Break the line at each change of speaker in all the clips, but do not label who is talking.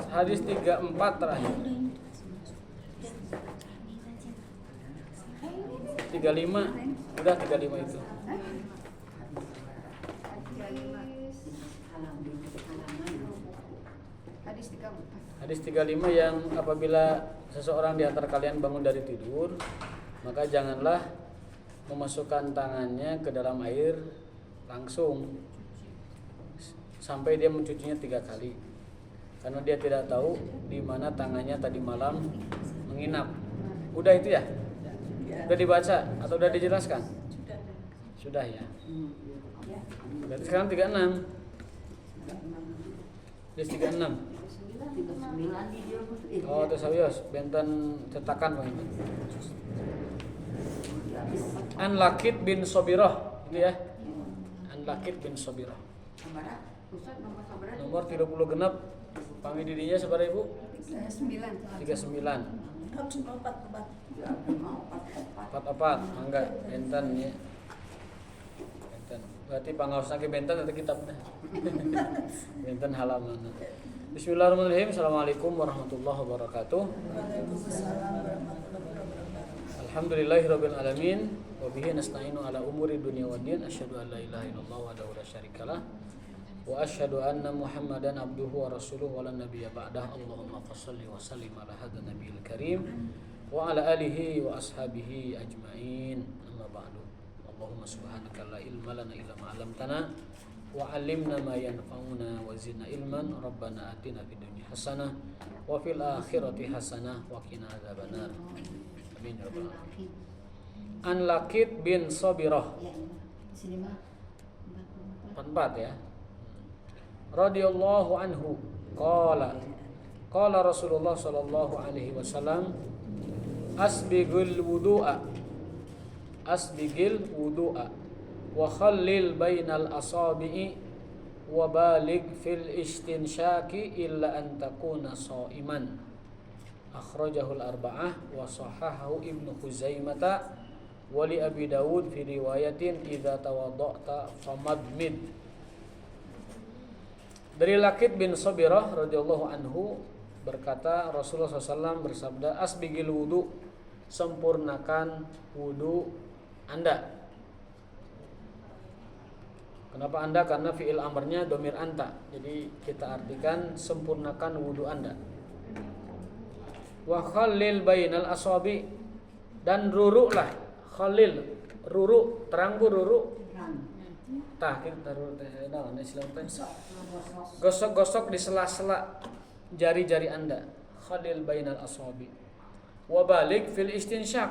Hadis 34 terakhir. 35 udah 35 itu. Hadis 35 yang apabila seseorang di antara kalian bangun dari tidur, maka janganlah memasukkan tangannya ke dalam air langsung sampai dia mencucinya 3 kali. Karena dia tidak tahu di mana tangannya tadi malam menginap. Udah itu ya? Udah dibaca atau udah dijelaskan? Sudah ya. Berarti sekarang 36. Hadis 36. Oh, terus sawios benten cetakan begitu. An Lakid bin Sobirah, itu ya. An Lakid bin Sobirah. Nomor 30 genap. Pami didinya sabar Ibu? 39. 44. Mangga benten ya. Benten. Berarti pangaos lagi benten atau kitabnya? Benten halaman. Bismillahirrahmanirrahim. Assalamualaikum warahmatullahi wabarakatuh. Alhamdulillahirabbil alamin wa bihi nasta'inu ala umuri dunya waddin. Asyhadu an la ilaha illallah wahdahu la syarikalah wa asyhadu anna Muhammadan abduhu wa rasuluhu wa la nabiyya ba'dah. Allahumma shalli wa sallim ala hadzal nabiyil karim wa ala alihi wa ashabihi ajmain. Amma ba'du. Allahumma subhanaka la ilma lana illa ma 'allamtana wa 'allimna ma yanfa'una wa zidna ilman. Rabbana atina fid dunya hasanah wa fil akhirati hasanah wa qina adzabannar. Amin ya rabbal alamin. An Lakid bin Sobirah. 44 ya. Radhiyallahu anhu qala Rasulullah sallallahu alaihi wasallam asbigil wudu'a wa khallil bainal asabi'i wa baligh fil istinsyaki illa an takuna sha'iman. Akhrajahul arba'ah wa sahahahu Ibnu Khuzaimah wa li Abi Dawud fi riwayatin idza tawadda'ta famadmid. Dari Lakid bin Sobirah radhiyallahu anhu berkata, Rasulullah SAW bersabda, asbigil wudu, sempurnakan wudu Anda. Kenapa Anda? Karena fi'il amrnya domir anta. Jadi kita artikan sempurnakan wudu Anda. Wa khallil bainal asabi, dan ruruklah. Khalil, ruruk, terang bu ruruk. Tah kita ruruk naon Islam teh. Gosok-gosok di sela-sela jari-jari Anda. Khalil bainal asabi. Wa baligh fil istinsyak,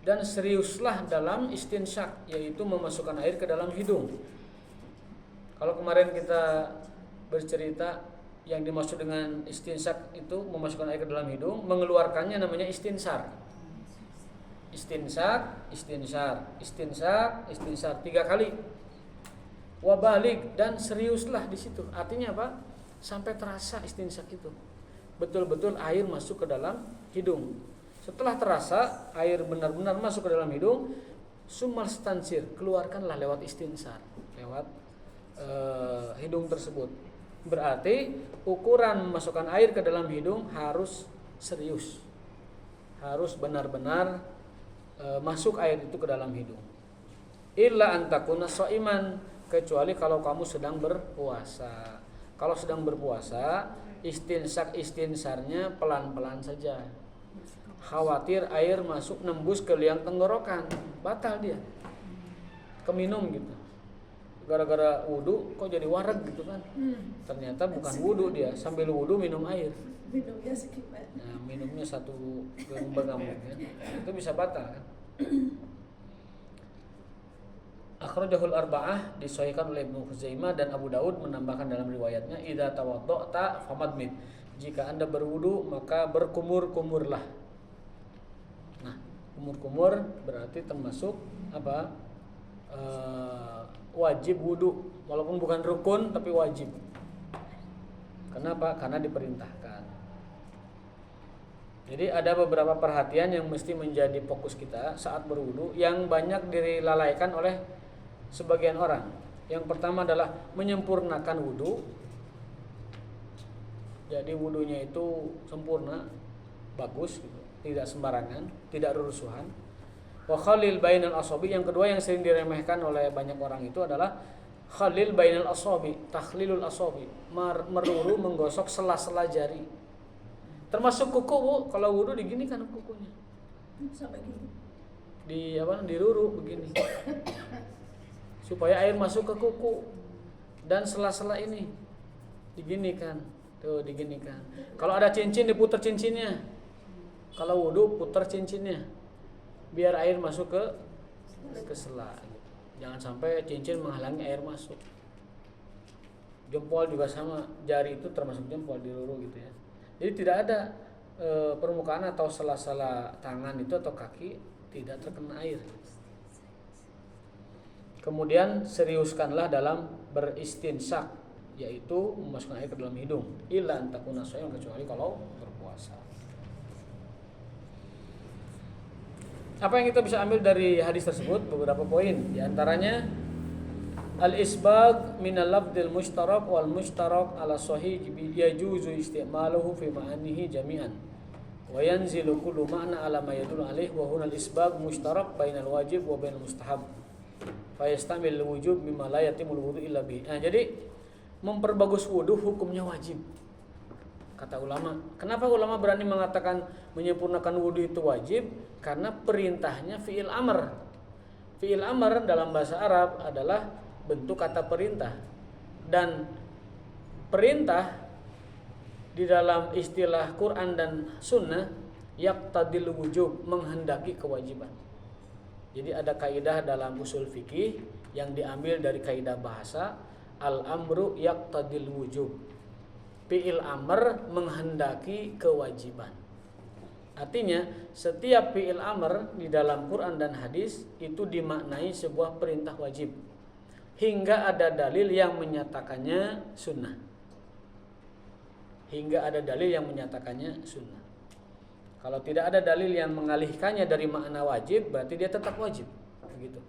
dan seriuslah dalam istinsyak, yaitu memasukkan air ke dalam hidung. Kalau kemarin kita bercerita yang dimaksud dengan istinsyak itu memasukkan air ke dalam hidung, mengeluarkannya namanya istinsar. Istinsak, istinsar, istinsak, istinsar 3 kali. Wa baligh, dan seriuslah di situ. Artinya apa? Sampai terasa istinsak itu. Betul-betul air masuk ke dalam hidung. Setelah terasa air benar-benar masuk ke dalam hidung, summal stansir, keluarkanlah lewat istinsar, lewat hidung tersebut. Berarti ukuran memasukkan air ke dalam hidung harus serius, harus benar-benar masuk air itu ke dalam hidung. Illa antakuna shaiman, kecuali kalau kamu sedang berpuasa. Kalau sedang berpuasa, istinsarnya pelan-pelan saja. Khawatir air masuk nembus ke liang tenggorokan, batal dia. Keminum gitu. Gara-gara wudu kok jadi wareg gitu kan. Ternyata bukan wudu dia, sambil wudu minum air.
Minumnya sekitar.
Nah, minumnya satu genggam ya. Itu bisa batal kan. Akhrajahul arba'ah, disahihkan oleh Ibnu Khuzaimah dan Abu Daud, menambahkan dalam riwayatnya idza tawadda'ta famadmid, jika Anda berwudu maka berkumur-kumurlah. Nah, kumur-kumur berarti termasuk apa? Wajib wudu, walaupun bukan rukun tapi wajib. Kenapa? Karena diperintahkan. Jadi ada beberapa perhatian yang mesti menjadi fokus kita saat berwudu yang banyak dilalaikan oleh sebagian orang. Yang pertama adalah menyempurnakan wudu. Jadi wudunya itu sempurna, bagus gitu, tidak sembarangan, tidak rurusuhan. Wa khalil bainal asabi, yang kedua yang sering diremehkan oleh banyak orang itu adalah khalil bainal asabi, takhlilul asabi, meruru menggosok sela-sela jari. Termasuk kuku, Bu, kalau wudu diginikan kukunya.
Sampai gitu.
Diruru begini. Supaya air masuk ke kuku dan sela-sela ini diginikan. Tuh diginikan. Kalau ada cincin diputar cincinnya. Kalau wudu putar cincinnya. Biar air masuk ke sela. Jangan sampai cincin menghalangi air masuk. Jempol juga sama, jari itu termasuk jempol diluru gitu ya. Jadi tidak ada permukaan atau sela-sela tangan itu atau kaki tidak terkena air. Kemudian seriuskanlah dalam beristinsak, yaitu memasukkan air ke dalam hidung. Illa antakuna shay'an, kecuali kalau berpuasa. Apa yang kita bisa ambil dari hadis tersebut? Beberapa poin. Di antaranya al-isbag min al-lafdil mushtarak wal mushtarak ala sahih yajuzu istimaluhu fi ma'anihi jami'an. Wa yanzilu kullu ma'na ala ma yadullu alaih wa huna al-isbag mushtarak bainal wajib wa bainal mustahab. Fa yastamil wujub mimma la yatimul wudu illa bih. Nah, jadi memperbagus wudu hukumnya wajib. Kata ulama. Kenapa ulama berani mengatakan menyempurnakan wudu itu wajib? Karena perintahnya fi'il amr. Fi'il amr dalam bahasa Arab adalah bentuk kata perintah. Dan perintah di dalam istilah Quran dan Sunnah yaqtadil wujub, menghendaki kewajiban. Jadi ada kaidah dalam usul fikih yang diambil dari kaidah bahasa, al-amru yaqtadil wujub. Fi'il amr menghendaki kewajiban. Artinya setiap fi'il amr di dalam Quran dan hadis itu dimaknai sebuah perintah wajib hingga ada dalil yang menyatakannya sunnah. Hingga ada dalil yang menyatakannya sunnah. Kalau tidak ada dalil yang mengalihkannya dari makna wajib, berarti dia tetap wajib. Begitu.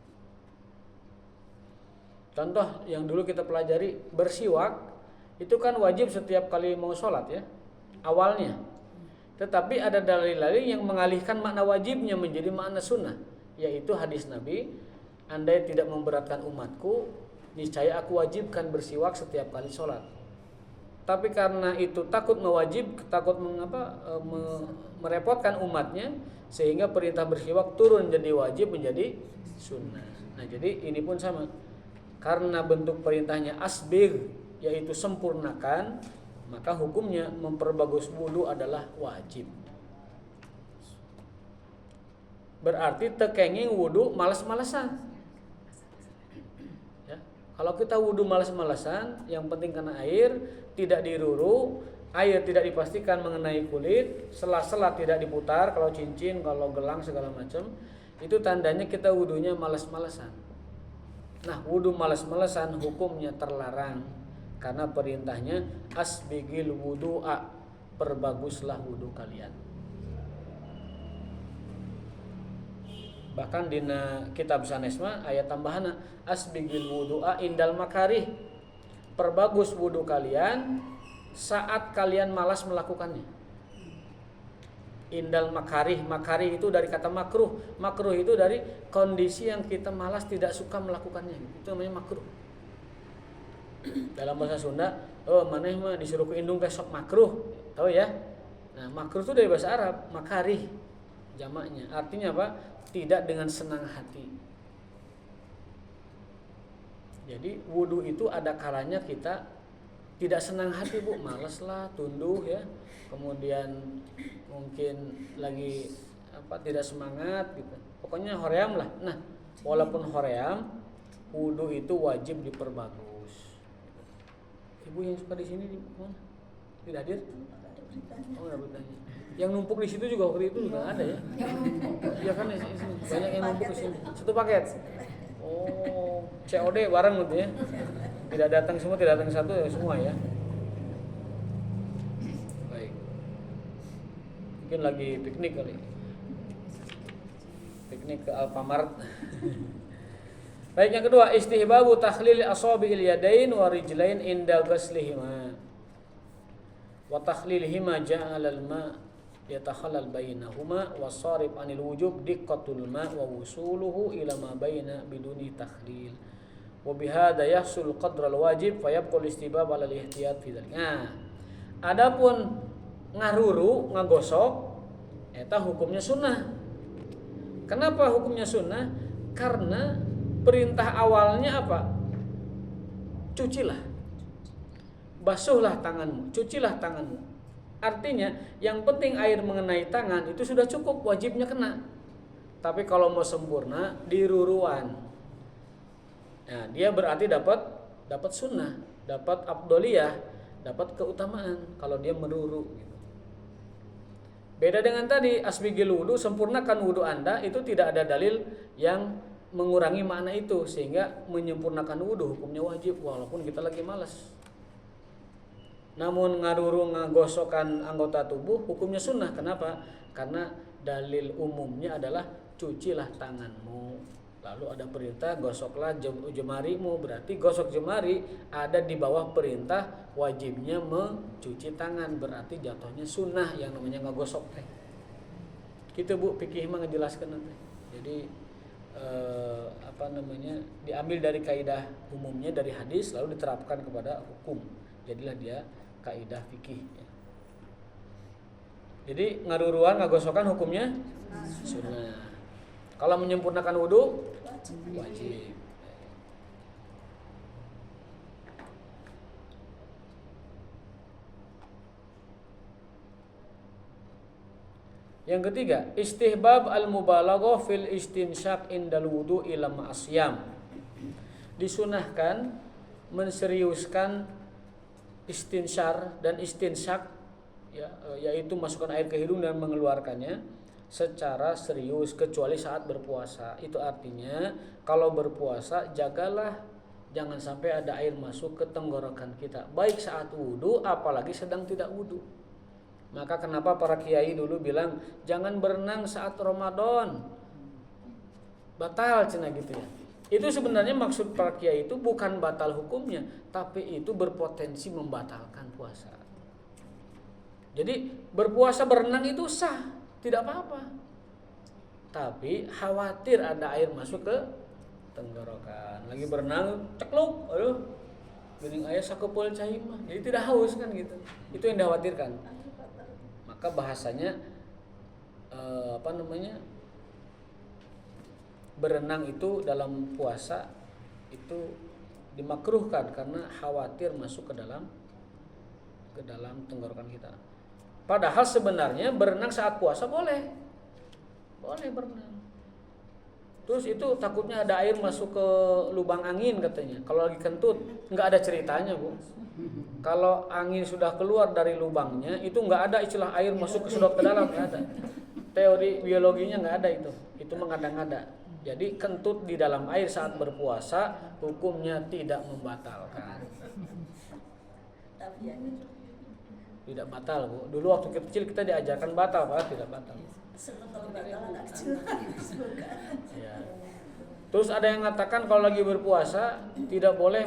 Contoh yang dulu kita pelajari, bersiwak itu kan wajib setiap kali mau sholat ya, awalnya. Tetapi ada dalil-dalil yang mengalihkan makna wajibnya menjadi makna sunnah, yaitu hadis Nabi, andai tidak memberatkan umatku, niscaya aku wajibkan bersiwak setiap kali sholat. Tapi karena itu takut merepotkan umatnya, sehingga perintah bersiwak turun jadi wajib menjadi sunnah. Nah, jadi ini pun sama. Karena bentuk perintahnya asbigh, yaitu sempurnakan, maka hukumnya memperbagus wudu adalah wajib. Berarti tekenging wudu malas-malasan. Ya. Kalau kita wudu malas-malasan, yang penting kena air, tidak diruru, air tidak dipastikan mengenai kulit, sela-sela tidak diputar, kalau cincin, kalau gelang segala macam, itu tandanya kita wudunya malas-malasan. Nah, wudu malas-malasan hukumnya terlarang karena perintahnya asbigil wudu'a, perbaguslah wudu kalian. Bahkan di kitab Sanesma ayat tambahan asbigil wudu'a indal makarih, perbagus wudu kalian saat kalian malas melakukannya. Indal makarih, makarih itu dari kata makruh. Makruh itu dari kondisi yang kita malas tidak suka melakukannya. Itu namanya makruh. Dalam bahasa Sunda, maneh mah disuruh ke indung teh sok makruh. Tahu ya? Nah, makruh itu dari bahasa Arab, makarih jamaknya. Artinya apa? Tidak dengan senang hati. Jadi wudu itu ada kalanya kita tidak senang hati, Bu, malas lah, tunduh ya. Kemudian mungkin lagi tidak semangat gitu. Pokoknya hoream lah. Nah, walaupun hoream, wudu itu wajib diperbagus. Ibu yang suka di sini di mana? Tidak hadir? Oh, enggak bertanya. Yang numpuk di situ juga waktu itu juga ada ya. Iya kan di sini banyak yang numpuk di sini. Satu paket. Oh, COD bareng gitu ya. Tidak datang semua, tidak datang satu ya semua ya. Baik. Mungkin lagi piknik kali. Piknik ke Alfamart. Baik, yang kedua, istihbabu takhlil asabi'il yadain wa rijlain inda ghuslihima. wa takhlilihima ja'alal ma yatakhallal bainahuma wasarif anil wujub diqqatul ma wa wusuluhu ila ma baina biduni takhlil wa bihadza yahsul qadral wajib fayabqul istibab ala al-ihtiyat fi dzalik. Nah, adapun ngaruru ngagosok eta hukumnya sunnah. Kenapa hukumnya sunnah? Karena perintah awalnya apa? Cucilah, basuhlah tanganmu, cucilah tanganmu. Artinya yang penting air mengenai tangan itu sudah cukup, wajibnya kena. Tapi kalau mau sempurna diruruan, nah dia berarti dapat sunnah, dapat afdoliyah, dapat keutamaan kalau dia meruru. Beda dengan tadi asbigil wudu, sempurnakan wudu Anda, itu tidak ada dalil yang mengurangi makna itu sehingga menyempurnakan wudu hukumnya wajib walaupun kita lagi malas. Namun ngaruru ngagosokkan anggota tubuh hukumnya sunnah. Kenapa? Karena dalil umumnya adalah cucilah tanganmu. Lalu ada perintah gosoklah jemarimu, berarti gosok jemari ada di bawah perintah wajibnya mencuci tangan, berarti jatuhnya sunnah yang namanya ngagosok teh. Gitu Bu, fikih mah ngejelaskan nanti. Jadi diambil dari kaidah umumnya dari hadis lalu diterapkan kepada hukum. Jadilah dia kaidah fikih. Jadi ngaruruan ngagosokan hukumnya sunnah. Kalau menyempurnakan wudu wajib. Yang ketiga, istihbab al-mubalaghah fil istinsyaq indal wudu ila ma'asyam. Disunahkan menseriuskan istinsyar dan istinsyaq, yaitu masukkan air ke hidung dan mengeluarkannya secara serius kecuali saat berpuasa. Itu artinya kalau berpuasa jagalah jangan sampai ada air masuk ke tenggorokan kita, baik saat wudu apalagi sedang tidak wudu. Maka kenapa para kiai dulu bilang jangan berenang saat Ramadan, batal cina gitu ya. Itu sebenarnya maksud para kiai itu bukan batal hukumnya, tapi itu berpotensi membatalkan puasa. Jadi berpuasa berenang itu sah, tidak apa-apa. Tapi khawatir ada air masuk ke tenggorokan. Lagi berenang cekluk, aduh, geuning aya sakeupeul cai mah. Jadi tidak haus kan gitu. Itu yang dikhawatirkan. Maka bahasanya berenang itu dalam puasa itu dimakruhkan karena khawatir masuk ke dalam tenggorokan kita. Padahal sebenarnya berenang saat puasa boleh berenang. Terus itu takutnya ada air masuk ke lubang angin katanya. Kalau lagi kentut nggak ada ceritanya Bu. Kalau angin sudah keluar dari lubangnya itu nggak ada istilah air masuk ke sedot ke dalam, nggak ada. Teori biologinya nggak ada itu mengada-ngada. Jadi kentut di dalam air saat berpuasa hukumnya tidak membatalkan. Tidak batal Bu. Dulu waktu kecil kita diajarkan batal, Pak, tidak batal. Ya. Terus ada yang mengatakan kalau lagi berpuasa tidak boleh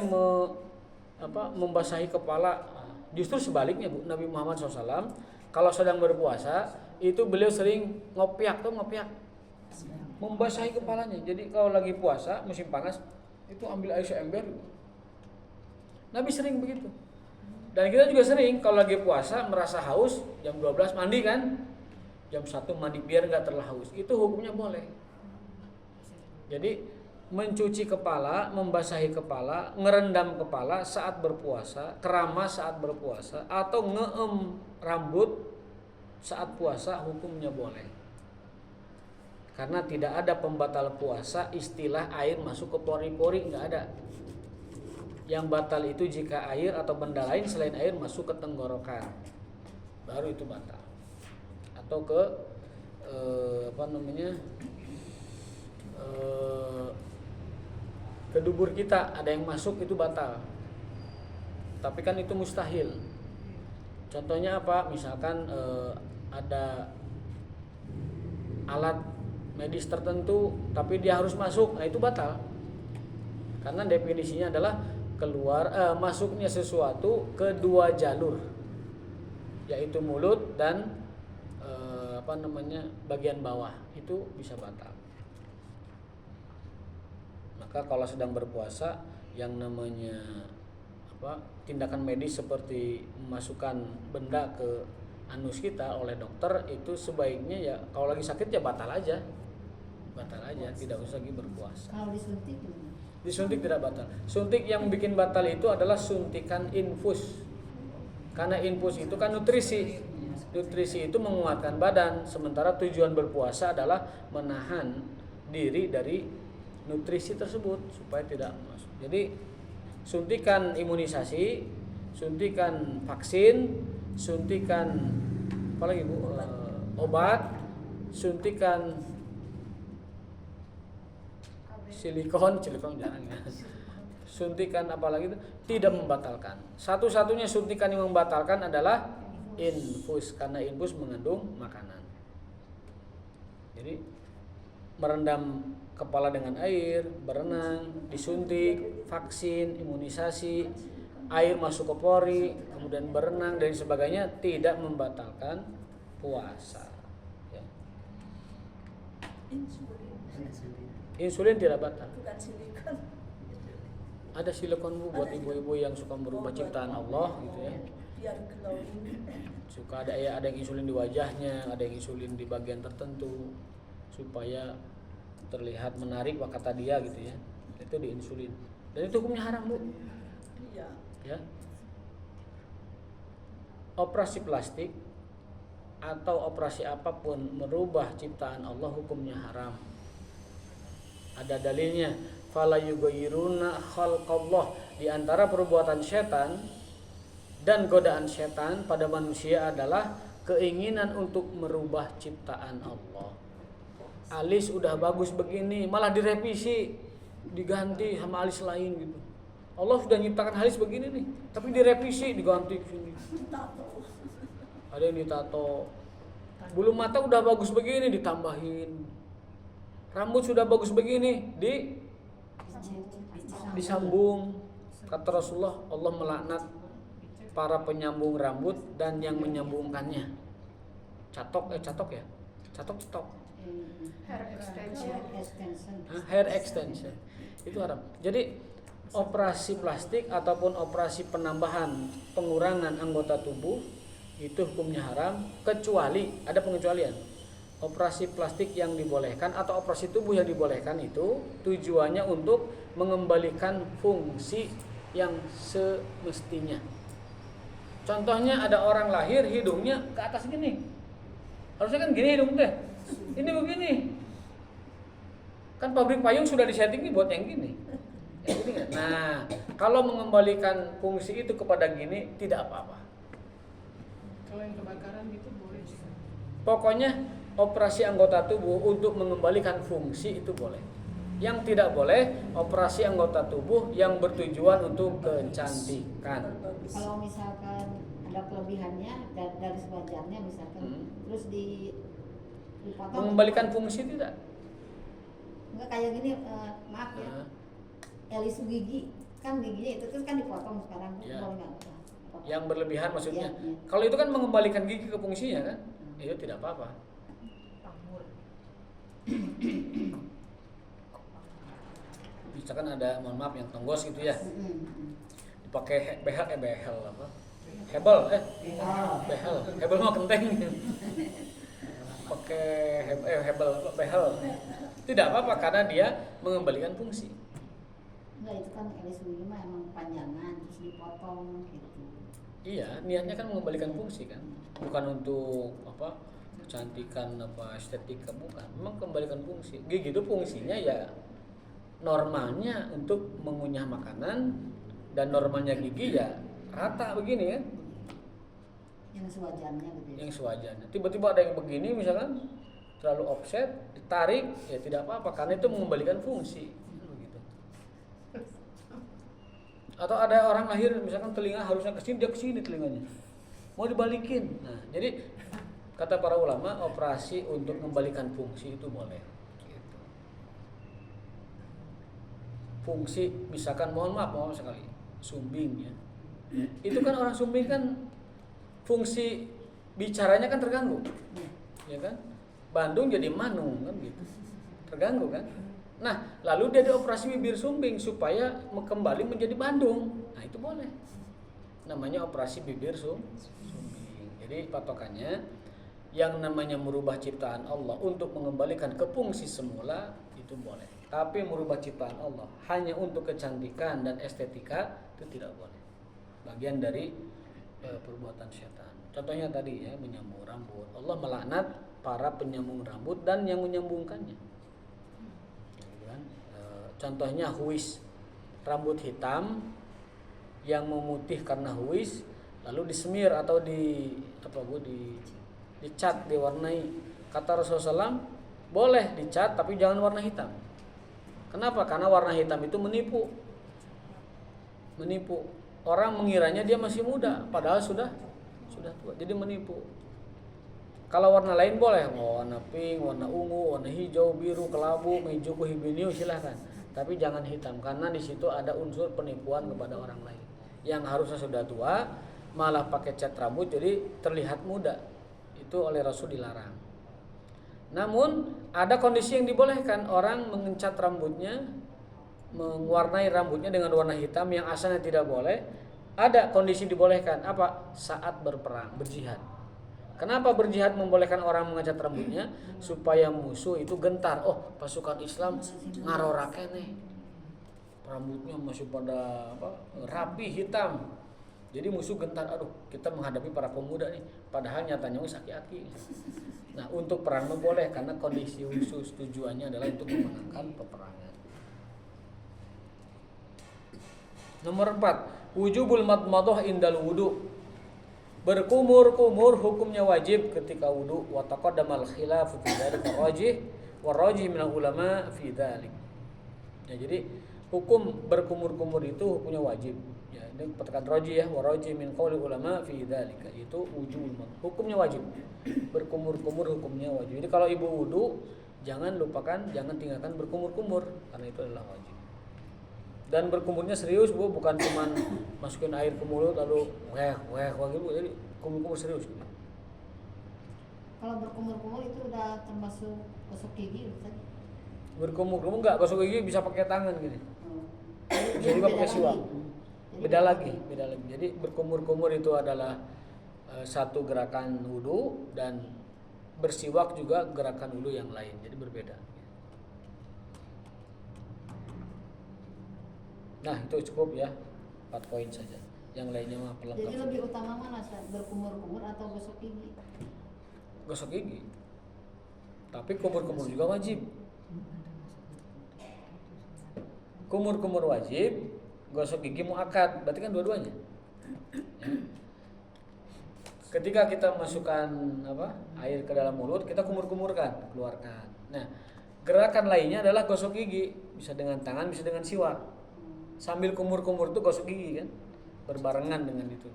membasahi kepala. Justru sebaliknya Bu, Nabi Muhammad SAW kalau sedang berpuasa itu beliau sering ngopiak, membasahi kepalanya. Jadi kalau lagi puasa musim panas itu ambil air seember. Nabi sering begitu. Dan kita juga sering kalau lagi puasa merasa haus jam 12 mandi kan, jam 1 mandi biar nggak terlalu haus. Itu hukumnya boleh. Jadi mencuci kepala, membasahi kepala, ngerendam kepala saat berpuasa, keramas saat berpuasa, atau ngeem rambut saat puasa hukumnya boleh. Karena tidak ada pembatal puasa istilah air masuk ke pori-pori, nggak ada. Yang batal itu jika air atau benda lain selain air masuk ke tenggorokan, baru itu batal. Atau ke ke dubur kita ada yang masuk itu batal. Tapi kan itu mustahil. Contohnya apa? Misalkan ada alat medis tertentu tapi dia harus masuk, nah itu batal. Karena definisinya adalah masuknya sesuatu ke dua jalur. yaitu mulut dan bagian bawah itu bisa batal. Maka kalau sedang berpuasa yang namanya tindakan medis seperti memasukkan benda ke anus kita oleh dokter itu sebaiknya ya kalau lagi sakit ya batal aja, tidak usah lagi berpuasa.
Kalau disuntik
Disuntik tidak batal. Suntik yang bikin batal itu adalah suntikan infus. Karena infus itu kan nutrisi. Nutrisi itu menguatkan badan, sementara tujuan berpuasa adalah menahan diri dari nutrisi tersebut supaya tidak masuk. Jadi suntikan imunisasi, suntikan vaksin, suntikan apalagi Bu? Obat, suntikan silikon jarang ya. Suntikan apalagi itu tidak membatalkan. Satu-satunya suntikan yang membatalkan adalah infus, karena infus mengandung makanan. Jadi merendam kepala dengan air, berenang, disuntik, vaksin, imunisasi, air masuk ke pori, kemudian berenang dan sebagainya tidak membatalkan puasa. Ya. Insulin tidak batal.
Bukan silikon.
Ada silikon Bu buat ibu-ibu yang suka merubah ciptaan Allah gitu ya.
Biar glowing.
Suka ada yang insulin di wajahnya, ada yang insulin di bagian tertentu supaya terlihat menarik kata dia gitu ya. Itu diinsulin. Dan itu hukumnya haram Bu.
Iya.
Ya. Operasi plastik atau operasi apapun merubah ciptaan Allah hukumnya haram. Ada dalilnya, fala yughayyiruna khalqallah. Di antara perbuatan setan dan godaan setan pada manusia adalah keinginan untuk merubah ciptaan Allah. Alis udah bagus begini, malah direvisi, diganti sama alis lain gitu. Allah sudah nyiptakan alis begini nih, tapi direvisi, diganti sini. Ada yang ditato. Bulu mata udah bagus begini, ditambahin. Rambut sudah bagus begini, disambung. Kata Rasulullah, Allah melaknat para penyambung rambut dan yang menyambungkannya. Catok ya? Catok. Hair extension. Itu haram. Jadi operasi plastik ataupun operasi penambahan, pengurangan anggota tubuh itu hukumnya haram, kecuali ada pengecualian. Operasi plastik yang dibolehkan atau operasi tubuh yang dibolehkan itu tujuannya untuk mengembalikan fungsi yang semestinya. Contohnya ada orang lahir hidungnya ke atas gini. Harusnya kan gini hidung teh. Ini begini. Kan pabrik payung sudah disetting buat yang gini. Yang gini kan? Nah, kalau mengembalikan fungsi itu kepada gini tidak apa-apa.
Kalau yang kebakaran gitu boleh juga.
Pokoknya operasi anggota tubuh untuk mengembalikan fungsi itu boleh. Yang tidak boleh operasi anggota tubuh yang bertujuan untuk kecantikan.
Kalau misalkan ada kelebihannya dari sewajarnya misalkan terus dipotong.
Mengembalikan fungsi tidak?
Enggak kayak gini, maaf ya. Elis gigi kan giginya itu kan dipotong sekarang
Ya.
boleh nggak?
Yang berlebihan maksudnya.
Ya.
Kalau itu kan mengembalikan gigi ke fungsinya kan? Itu tidak apa-apa. Misalkan ada, mohon maaf, yang tonggos gitu ya, dipakai behel apa? Hebel mah kenteng. Pakai hebel apa? Behel. Tidak apa-apa karena dia mengembalikan fungsi.
Enggak, itu kan elis gigi mah emang panjangan terus dipotong gitu.
Iya, niatnya kan mengembalikan fungsi kan, bukan untuk apa? Kecantikan apa estetika, bukan. Memang kembalikan fungsi. Gigi itu fungsinya ya normalnya untuk mengunyah makanan dan normalnya gigi ya rata begini kan.
Yang sewajarnya gitu ya.
Yang sewajarnya. Tiba-tiba ada yang begini misalkan terlalu offset, ditarik ya tidak apa-apa karena itu mengembalikan fungsi. Begitu. Atau ada orang lahir misalkan telinga harusnya ke sini, dia ke sini telinganya. Mau dibalikin. Nah, jadi kata para ulama operasi untuk mengembalikan fungsi itu boleh. Gitu. Fungsi misalkan mohon maaf sekali sumbing ya. Itu kan orang sumbing kan fungsi bicaranya kan terganggu. Ya kan? Bandung jadi Manung kan gitu. Terganggu kan? Nah, lalu dia dioperasi bibir sumbing supaya kembali menjadi Bandung. Nah, itu boleh. Namanya operasi bibir sumbing. Jadi patokannya yang namanya merubah ciptaan Allah untuk mengembalikan ke fungsi semula itu boleh. Tapi merubah ciptaan Allah hanya untuk kecantikan dan estetika itu tidak boleh. Bagian dari perbuatan syaitan. Contohnya tadi ya, menyambung rambut. Allah melaknat para penyambung rambut dan yang menyambungkannya. Contohnya huis, rambut hitam yang memutih karena huis lalu disemir atau dicat, diwarnai. Kata Rasulullah SAW, boleh dicat tapi jangan warna hitam. Kenapa? Karena warna hitam itu menipu. Orang mengiranya dia masih muda, padahal sudah tua. Jadi menipu. Kalau warna lain boleh, warna pink, warna ungu, warna hijau, biru, kelabu, mejuku, hibiniu silahkan. Tapi jangan hitam, karena di situ ada unsur penipuan kepada orang lain. Yang harusnya sudah tua, malah pakai cat rambut jadi terlihat muda. Itu oleh Rasul dilarang. Namun ada kondisi yang dibolehkan, orang mengecat rambutnya, mewarnai rambutnya dengan warna hitam yang asalnya tidak boleh. Ada kondisi dibolehkan, apa? Saat berperang, berjihad. Kenapa berjihad membolehkan orang mengecat rambutnya? Supaya musuh itu gentar. Oh, pasukan Islam ngarorake nih, rambutnya masih pada rapi hitam. Jadi musuh gentar, aduh kita menghadapi para pemuda nih, padahal nyatanya aki-aki. Nah, untuk perang boleh karena kondisi khusus, tujuannya adalah untuk memenangkan peperangan. Nomor 4, wujubul madmadah indal wudu. Berkumur-kumur hukumnya wajib ketika wudu. Wa taqaddamal khilaf fi dzalika warajih min ulama fi dzalik. Ya, jadi hukum berkumur-kumur itu hukumnya wajib. Ya, ini perkataan rajih ya, warajih min qauli ulama fi dzalika, itu wujubul madmadah. Hukumnya wajib. Berkumur-kumur hukumnya wajib. Jadi kalau ibu wudu jangan tinggalkan berkumur-kumur karena itu adalah wajib. Dan berkumurnya serius, Bu, bukan cuman masukin air ke mulut lalu weh gitu, jadi kumur-kumur serius.
Kalau berkumur-kumur itu udah termasuk gosok gigi, Ustaz?
Berkumur-kumur enggak, gosok gigi bisa pakai tangan gini. Bisa juga pakai siwak. Beda lagi. Jadi berkumur-kumur itu adalah satu gerakan wudu, dan bersiwak juga gerakan wudu yang lain. Jadi berbeda. Nah, itu cukup ya, 4 poin saja. Yang lainnya mah pelengkap.
Jadi lebih utama mana, Ustaz? Berkumur-kumur atau gosok gigi?
Gosok gigi. Tapi kumur-kumur juga wajib. Kumur-kumur wajib, gosok gigi muakkad, berarti kan dua-duanya. Ya. Ketika kita masukkan air ke dalam mulut, kita kumur-kumurkan, keluarkan. Nah, gerakan lainnya adalah gosok gigi, bisa dengan tangan, bisa dengan siwak. Sambil kumur-kumur itu gosok gigi kan, berbarengan dengan itu.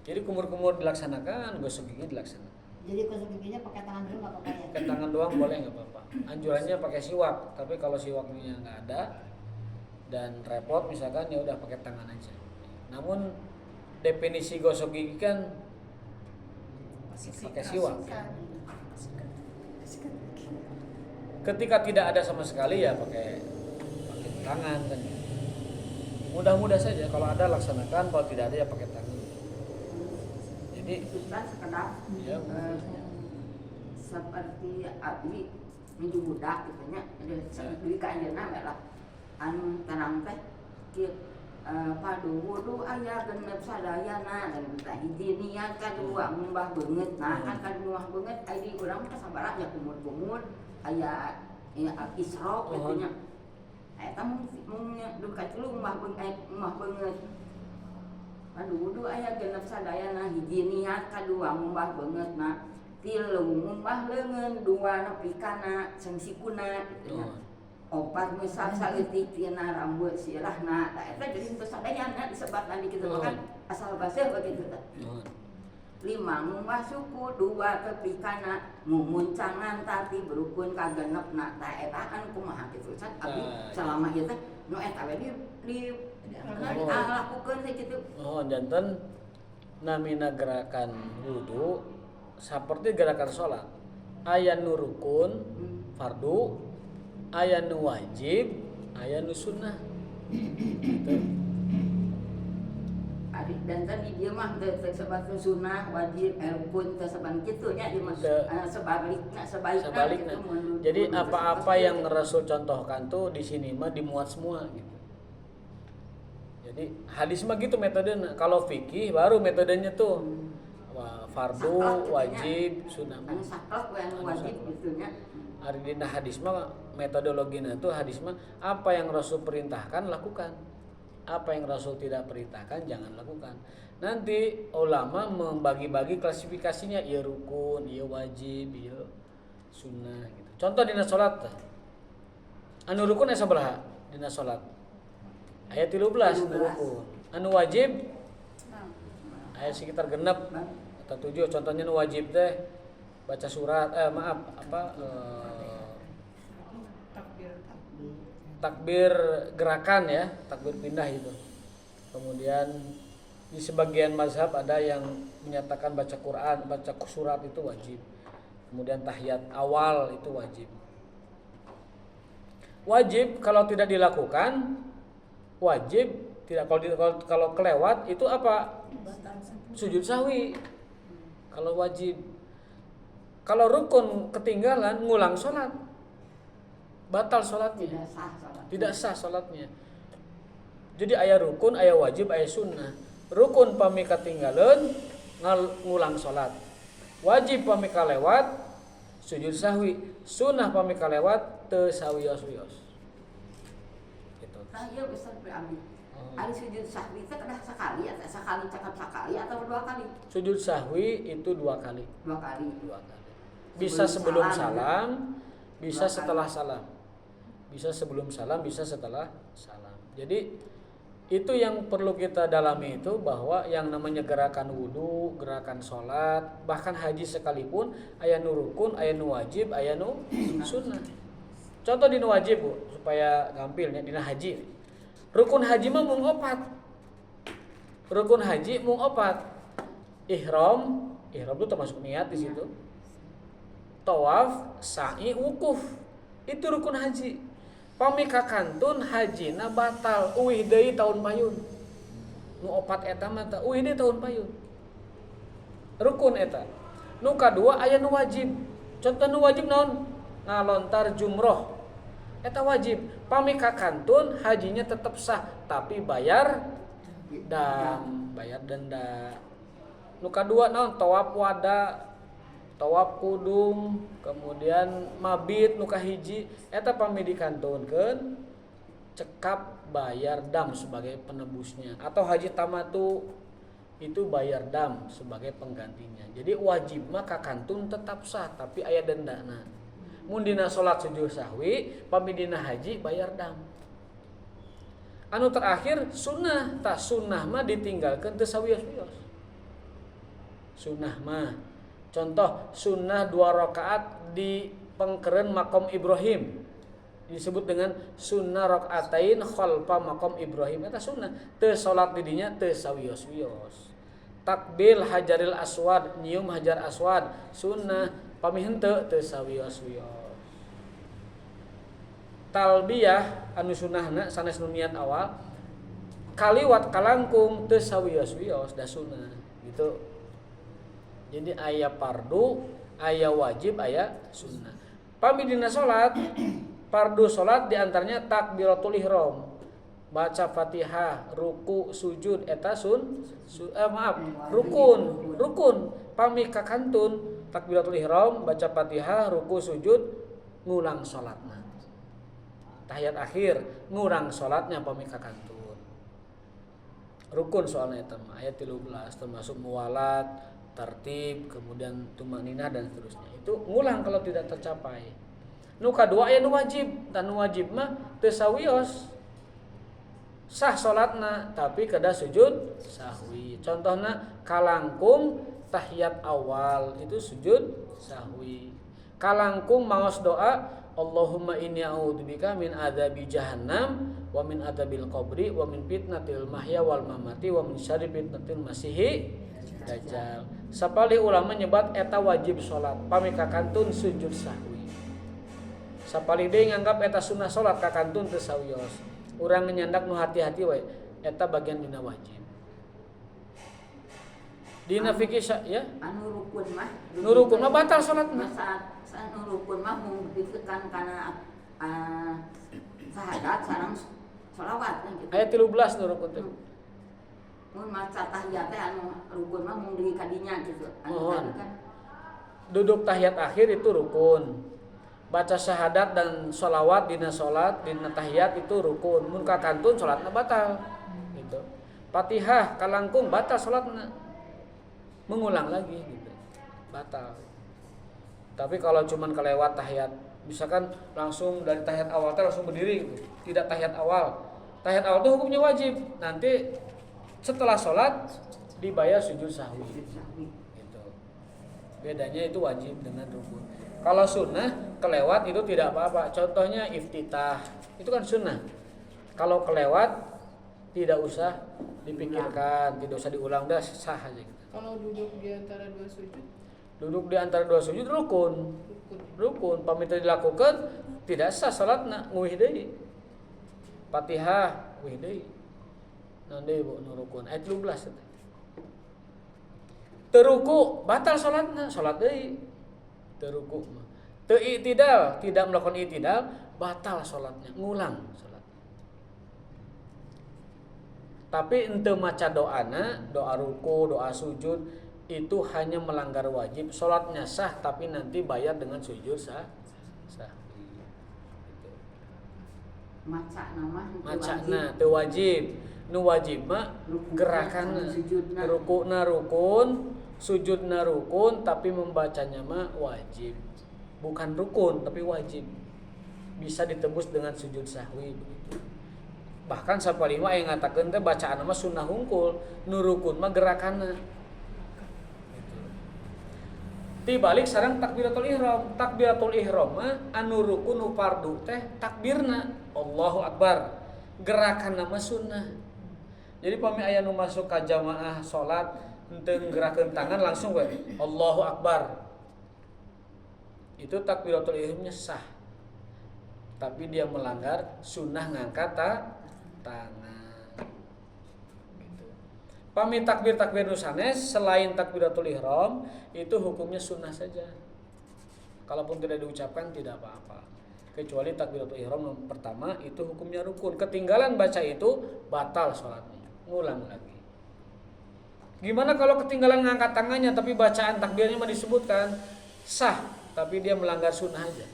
Jadi kumur-kumur dilaksanakan, gosok gigi dilaksanakan.
Jadi gosok giginya pakai tangan dulu nggak apa-apa ya?
Pakai tangan doang boleh, nggak apa-apa. Anjurannya pakai siwak, tapi kalau siwaknya nggak ada dan repot misalkan, ya udah pakai tangan aja. Namun definisi gosok gigi kan pakai siwak. Ketika tidak ada sama sekali ya pakai tangan kan. Mudah-mudah saja, kalau ada laksanakan, kalau tidak ada ya pakai tangan. Jadi
Ustaz sekedar
ya,
seperti abdi minggu budak gitu nya, jadi ka anjeunna we lah anu tenang teh kieu padu wudu aya genep sadayana dan teh hiji niat kadua ngumbah beungeut. Nah kan kadua beungeut aya di urang teh sabaraha nya kumur-kumur aya isrok gitu nya. Eta mun duka tilu umah beungeut. Padu wudu aya genep sadayana, hiji niat, kadua ngumbah beungeutna, tilu ngumbah leungeun, dua nepi kana sengsikuna gitu nya. Opat misal saleutik tina rambut sirahna, tah eta jadi henteu sadayana disebatna di kitu kan asal baseuh begitu tah. 5 ngumbah suku, 2 tepi kana mumuncangan tati berukun ka genepna. Tah eta kan kumaha kitu Ustaz? Abi selama ieu teh nu eta we di lakukeun teh kitu.
Oh, janten namina gerakan wudu seperti gerakan sholat. Aya nu rukun fardu, aya nu wajib, aya nu sunnah. Gitu.
Dan tadi dia mah sebagai sunnah wajib rukun tersebut gitunya dia mah sebaliknya.
Jadi apa-apa yang Rasul contohkan tuh di sini mah dimuat semua gitu. Jadi hadis mah gitu metodenya. Kalau fikih baru metodenya tuh fardu, wajib, sunnah.
Anu saklek anu wajib gitunya.
Ari dina hadis mah metodologina tuh hadis mah apa yang Rasul perintahkan lakukan. Apa yang Rasul tidak perintahkan jangan lakukan. Nanti ulama membagi-bagi klasifikasinya, ieu rukun, ieu wajib, ieu sunnah gitu. Contoh dina salat. Anu rukun aya sabaraha dina salat? Aya 13 rukun. Anu wajib aya sekitar genep atau 7. Contohnya anu wajib teh baca surat takbir gerakan ya, takbir pindah itu. Kemudian di sebagian mazhab ada yang menyatakan baca Quran, baca surat itu wajib. Kemudian tahiyat awal itu wajib. Wajib kalau tidak dilakukan, wajib tidak kalau kelewat itu apa? Sujud sahwi. Kalau wajib. Kalau rukun ketinggalan ngulang sholat, batal sholatnya. Tidak sah sholatnya. Jadi aya rukun, aya wajib, aya sunnah. Rukun pami katinggalan ngulang sholat. Wajib pami kalewat sujud sahwi. Sunnah pami kalewat teu sawios-wios. Gitu.
Nah, ieu bisa diambil. Ari sujud sahwi teh kada sekali atau cakap sekali atau 2 kali?
Sujud sahwi itu 2 kali.
2 kali.
Bisa sebelum
salam,
salam, bisa
2
setelah salam. Bisa sebelum salam, bisa setelah salam. Jadi itu yang perlu kita dalami itu bahwa yang namanya gerakan wudu, gerakan sholat, bahkan haji sekalipun aya nu rukun, aya nu wajib, aya nu sunnah. Contoh dina wajib Bu, supaya gampilnya dina haji. Rukun haji mah mung 4. Rukun haji mung 4. Ihram itu termasuk niat di situ. Tawaf, sa'i, wukuf. Itu rukun haji. Pami kakantun hajina batal uih deui taun payun. Nu 4 eta mah teh uih deui taun payun. Rukun eta. Nu kadua aya nu wajib. Contoh nu wajib naon? Ngalontar jumroh. Eta wajib. Pami kakantun hajinya tetap sah tapi bayar denda. Nu kadua naon? Tawaf wada, tawaf kudum, kemudian mabit nu kahiji eta pami dikantunkeun cekap bayar dam sebagai penebusnya atau haji tamatu itu bayar dam sebagai penggantinya. Jadi wajib mah kakantun tetap sah tapi aya dendana. Mun dina salat sujud sahwi, pami dina haji bayar dam. Anu terakhir sunnah, tah sunnah mah ditinggalkeun teu sawios-wios. Sunnah mah contoh sunnah 2 rakaat di pengkeren makom Ibrahim disebut dengan sunnah rakaatain khalfa makom Ibrahim. Eta sunnah teu salat di dinya teu sawios-wios. Takbil hajaril aswad, nyium hajar aswad sunnah pami henteu teu sawios-wios. Talbiyah anu sunnahna sanes nu niat awal kaliwat kalangkung teu sawios-wios da sunnah gitu. Jadi aya fardu, aya wajib, aya sunnah. Pami dina salat, fardu salat diantaranya takbiratul ihram. Baca Fatihah, ruku, sujud eta rukun. Pami kakantun takbiratul ihram, baca Fatihah, ruku, sujud, ngulang salatna. Tahiyat akhir ngurang salatnya pami kakantun. Rukun soalnya eta mah ayat 13 termasuk muwalat, tertib, kemudian tumaninah dan seterusnya. Itu ngulang kalau tidak tercapai. Nu kadua aya nu wajib, dan nu wajib mah teu sawios. Sah salatna tapi kada sujud sahwi. Contohna kalangkung tahiyat awal itu sujud sahwi. Kalangkung maos doa Allahumma inni a'udzubika min adzabi jahannam wa min adzabil qabri wa min fitnatil mahya wal mamati wa min syarri fitnatil masihi Dajjal. Sapalih ulama nyebat eta wajib salat, pami kakantun sujud sahwi. Sapalih deui nganggap eta sunnah salat kakantun teu sawios. Urang nyandak nu hati-hati wae, eta bagian dina wajib. Dina fikih ya,
anu rukun mah
batal salatna.
Saat anu rukun mah mung ditekan kana sahadat sareng sholawat gitu.
Ayat 13 nu rukun teh.
Mun maca tahiyat teh anu rukun mah mung di kadinya gitu.
Mohon.
Kan
Duduk tahiyat akhir itu rukun. Baca syahadat dan sholawat dina salat, dina tahiyat itu rukun. Mun kakantun salatna batal. Gitu. Fatihah kalangkung batal salatna. Mengulang lagi gitu. Batal. Tapi kalau cuman kelewat tahiyat, misalkan langsung dari tahiyat awal teh langsung berdiri gitu. Tidak tahiyat awal. Tahiyat awal itu hukumnya wajib. Nanti setelah sholat dibayar sujud sahwi. Gitu. Bedanya itu wajib dengan rukun. Kalau sunnah kelewat itu tidak apa-apa. Contohnya iftitah, itu kan sunnah. Kalau kelewat tidak usah dipikirkan, tidak usah diulang, dah sah aja gitu.
Kalau duduk di antara dua sujud,
Duduk di antara dua sujud rukun. Rukun pamit dilakukan tidak sah salatna, nguih deui. Fatihah nguih deui. Naon deui bu nu rukun? Ayat 12 eta. Teu ruku batal salatna, salat deui. Teu ruku mah. Teu i'tidal, tidak melakukan i'tidal, batal salatnya, ngulang salat. Tapi ente maca doana, doa ruku, doa sujud itu hanya melanggar wajib. Salatnya sah tapi nanti bayar dengan sujud sah. Gitu. Macana teu wajib. Nu wajib mah gerakanna. Rukuna rukun, sujudna rukun tapi membacanya mah wajib. Bukan rukun tapi wajib. Bisa ditebus dengan sujud sahwi begitu. Bahkan sapalima yang ngatakeun teh bacaan mah sunnah hungkul, nu rukun mah gerakanna. Gitu. Tibalik sareng takbiratul ihram. Takbiratul ihram mah anu rukun nu fardu teh takbirna Allahu Akbar. Gerakanna mah sunnah. Jadi pami aya nu masuk ka jamaah salat henteu gerakeun tangan langsung we Allahu Akbar. Itu takbiratul ihramnya sah. Tapi dia melanggar sunnah ngangkat tangan. Gitu. Pami takbir nu sanes selain takbiratul ihram itu hukumnya sunnah saja. Kalaupun tidak diucapkan tidak apa-apa. Kecuali takbiratul ihram yang pertama itu hukumnya rukun. Ketinggalan baca itu batal salatnya. Ngulang lagi. Gimana kalau ketinggalan ngangkat tangannya tapi bacaan takbirnya mah disebutkan sah tapi dia melanggar sunnah aja.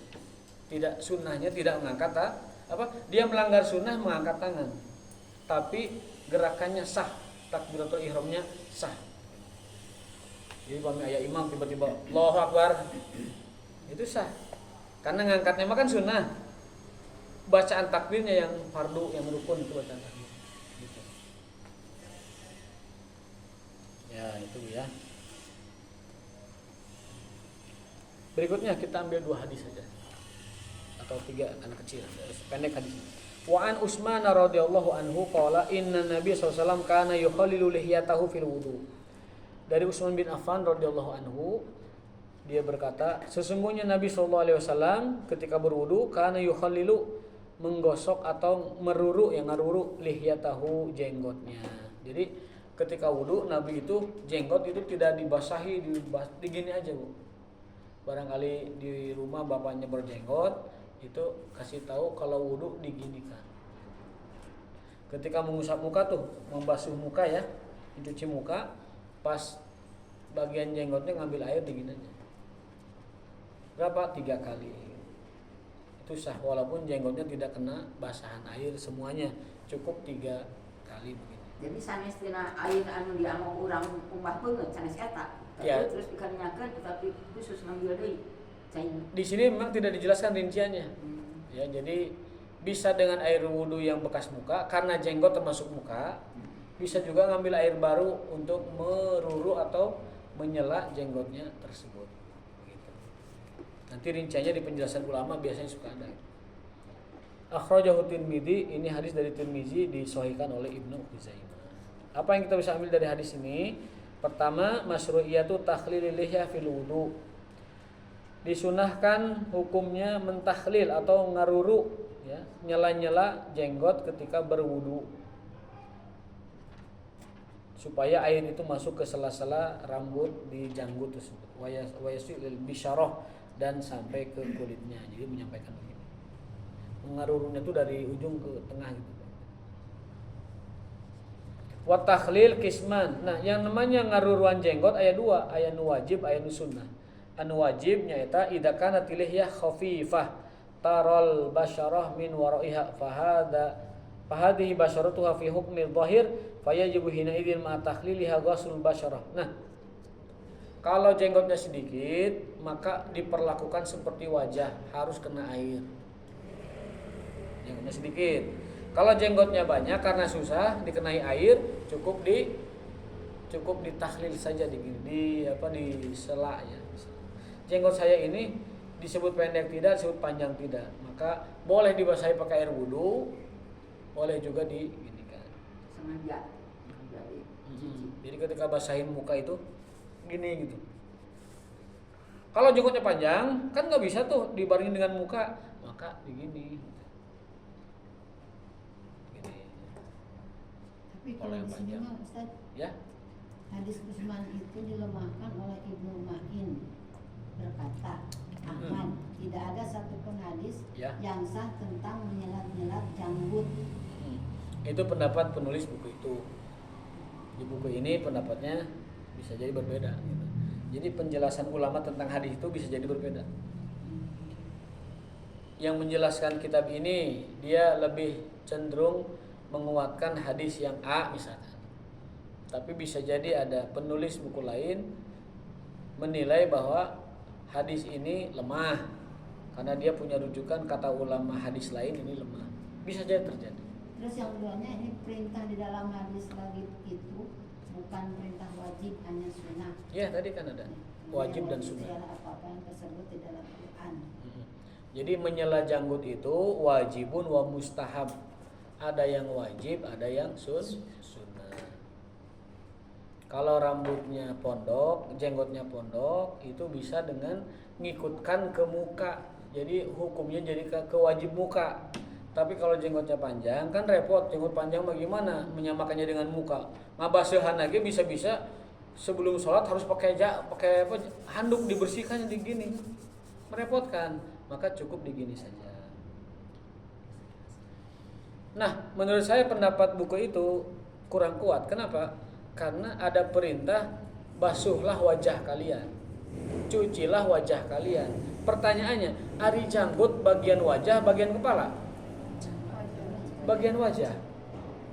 Tidak sunnahnya tidak mengangkat dia melanggar sunnah mengangkat tangan. Tapi gerakannya sah, takbiratul ihramnya sah. Jadi pami aya imam tiba-tiba Allahu Akbar. Itu sah. Karena ngangkatnya mah kan sunnah. Bacaan takbirnya yang fardu, yang rukun itu bacaan takbir. Gitu. Ya, itu ya. Berikutnya kita ambil 2 hadis saja. Atau 3 anak kecil, pendek hadisnya. Wa an Utsman radhiyallahu anhu qala inna Nabiy sallallahu alaihi wasallam kana yukhallilu lihiyatahu fil wudu. Dari Utsman bin Affan radhiyallahu anhu dia berkata, sesungguhnya Nabi sallallahu alaihi wasallam ketika berwudu kana yukhallilu menggosok atau meruru yang ngaruru lihiyatahu jenggotnya. Jadi ketika wudu Nabi itu jenggot itu tidak dibasahi digini aja, Bu. Barangkali di rumah bapaknya berjenggot itu kasih tahu kalau wudu diginikan. Ketika mengusap muka tuh, membasuh muka ya, mencuci muka, pas bagian jenggotnya ngambil air digini aja. Berapa? 3 kali. Itu sah walaupun jenggotnya tidak kena basahan air semuanya, cukup 3 kali begitu.
Jadi sanes tina air anu diamong urang umpah beungeut sanes eta.
Ya.
Terus dikanyakeun tapi khusus ngambil deui.
Di sini memang tidak dijelaskan rinciannya. Ya, jadi bisa dengan air wudu yang bekas muka karena jenggot termasuk muka, bisa juga ngambil air baru untuk meruru atau menyela jenggotnya tersebut. Gitu. Nanti rinciannya di penjelasan ulama biasanya suka ada. Akhrajahu Tirmidzi, ini hadis dari Tirmidzi disahihkan oleh Ibnu Huzaimah. Apa yang kita bisa ambil dari hadis ini? Pertama, masyru'iyatu takhlilil lihya fil wudu. Disunahkan hukumnya mentakhlil atau ngaruru, ya, nyela-nyela jenggot ketika berwudu, supaya air itu masuk ke sela-sela rambut di janggut tersebut. Wayasil bisyarah, dan sampai ke kulitnya. Jadi menyampaikan begini. Mengarurunya itu dari ujung ke tengah gitu. Wa takhlil kisman. Nah, yang namanya ngaruruan jenggot aya dua, aya nu wajib, aya nu sunnah. Anu wajib nyaeta idza kanat lihyah khafifah taral basyarah min waraiha fahadhihi basyaratuha fi hukmi dhahir fayajibu hina idzin ma takhliliha ghaslul basyarah. Nah, kalau jenggotnya sedikit maka diperlakukan seperti wajah, harus kena air. Jenggotnya sedikit. Kalau jenggotnya banyak karena susah dikenai air, cukup ditahlil saja di sela ya. Jenggot saya ini disebut pendek tidak, disebut panjang tidak, maka boleh dibasahi pakai air wudu, boleh juga diginikan.
Sengaja.
Jadi ketika basahin muka itu gini gitu. Kalau jenggotnya panjang kan nggak bisa tuh dibarengin dengan muka, maka begini.
Tapi kalau
Oleh
di sini
banyak.
mah Ustaz,
Ya,
hadis Utsman itu dilemahkan oleh Ibnu Ma'in berkata, Ahmad, tidak ada satupun hadis
Ya.
yang sah tentang menyelat-nyelat janggut.
Itu pendapat penulis buku itu. Di buku ini pendapatnya bisa jadi berbeda gitu. Jadi penjelasan ulama tentang hadis itu bisa jadi berbeda. Yang menjelaskan kitab ini dia lebih cenderung menguatkan hadis yang A misalkan. Tapi bisa jadi ada penulis buku lain menilai bahwa hadis ini lemah karena dia punya rujukan kata ulama hadis lain ini lemah. Bisa jadi terjadi.
Terus yang keduanya ini perintah di dalam hadis lagi itu bukan perintah wajib, hanya sunnah.
Ya, tadi kan ada wajib dan sunnah.
Apa-apa yang tersebut di dalam Quran.
Jadi menyela janggut itu wajibun wa mustahab. Ada yang wajib, ada yang sunnah. Kalau rambutnya pondok, jenggotnya pondok, itu bisa dengan ngikutkan ke muka. Jadi hukumnya jadi ke wajib muka. Tapi kalau jenggotnya panjang kan repot. Jenggot panjang bagaimana menyamakannya dengan muka? Ngabasehan lagi bisa-bisa sebelum sholat harus pakai handuk dibersihkannya di gini. Merepotkan. Maka cukup digini saja. Nah, menurut saya pendapat buku itu kurang kuat. Kenapa? Karena ada perintah basuhlah wajah kalian, cucilah wajah kalian. Pertanyaannya, ari janggut bagian wajah, bagian kepala? Bagian wajah.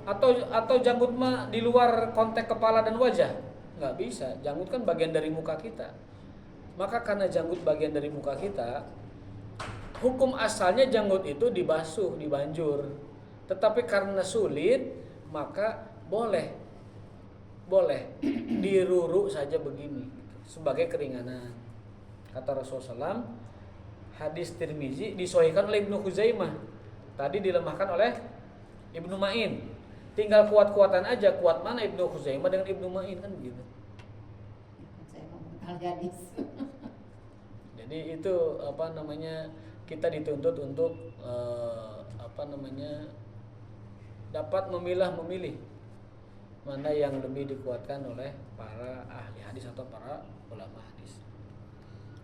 Atau janggut mah di luar konteks kepala dan wajah? Nggak bisa. Janggut kan bagian dari muka kita. Maka karena janggut bagian dari muka kita, hukum asalnya janggut itu dibasuh, dibanjur. Tetapi karena sulit, maka boleh diruru saja begini sebagai keringanan. Kata Rasulullah SAW, hadis Tirmizi disahihkan oleh Ibnu Khuzaimah. Tadi dilemahkan oleh Ibnu Ma'in. Tinggal kuat-kuatan aja, kuat mana Ibnu Khuzaimah dengan Ibnu Ma'in kan begitu.
Saya ngomong al gadis.
Jadi itu kita dituntut untuk dapat memilih mana yang lebih dikuatkan oleh para ahli hadis atau para ulama hadis.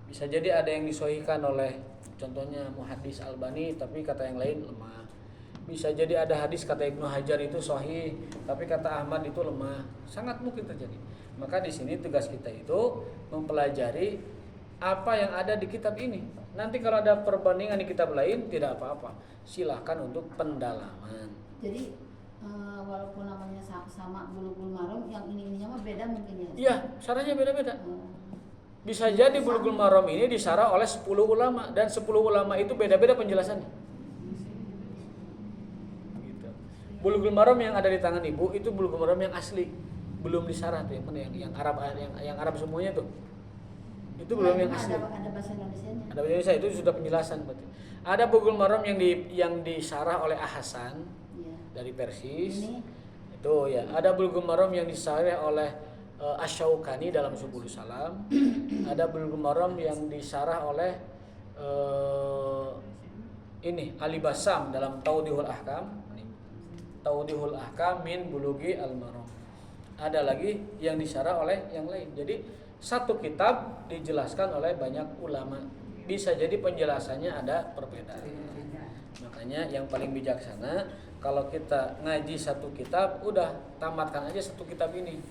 Bisa jadi ada yang disahihkan oleh contohnya Muhaddis Albani tapi kata yang lain lemah. Bisa jadi ada hadis kata Ibnu Hajar itu sahih tapi kata Ahmad itu lemah. Sangat mungkin terjadi. Maka di sini tugas kita itu mempelajari apa yang ada di kitab ini. Nanti kalau ada perbandingan di kitab lain tidak apa-apa. Silahkan untuk pendalaman.
Jadi walaupun namanya sama Bulughul Maram, yang ininya mah beda mungkin ya.
Iya, syarahnya beda-beda. Bisa jadi Bulughul Maram ini disarah oleh 10 ulama dan 10 ulama itu beda-beda penjelasannya. Gitu. Bulughul Maram yang ada di tangan Ibu itu Bulughul Maram yang asli, belum disarah tuh yang Arab semuanya tuh. Itu belum yang asli.
Ada bahasa Indonesianya.
Ada bahasa Indonesia itu sudah penjelasan berarti. Ada Bulughul Maram yang disarah oleh Ahsan dari Persis.
Ini
Itu ya, ada Bulughul Maram yang disarah oleh Asy-Syaukani dalam Subul Salam, ada Bulughul Maram yang disyarah oleh ini Ali Bassam dalam Tawdihul Ahkam. Tawdihul Ahkam min Bulughi al-Maram. Ada lagi yang disyarah oleh yang lain. Jadi satu kitab dijelaskan oleh banyak ulama. Bisa jadi penjelasannya ada perbedaan. Makanya yang paling bijaksana kalau kita ngaji satu kitab, udah tamatkan aja satu kitab ini.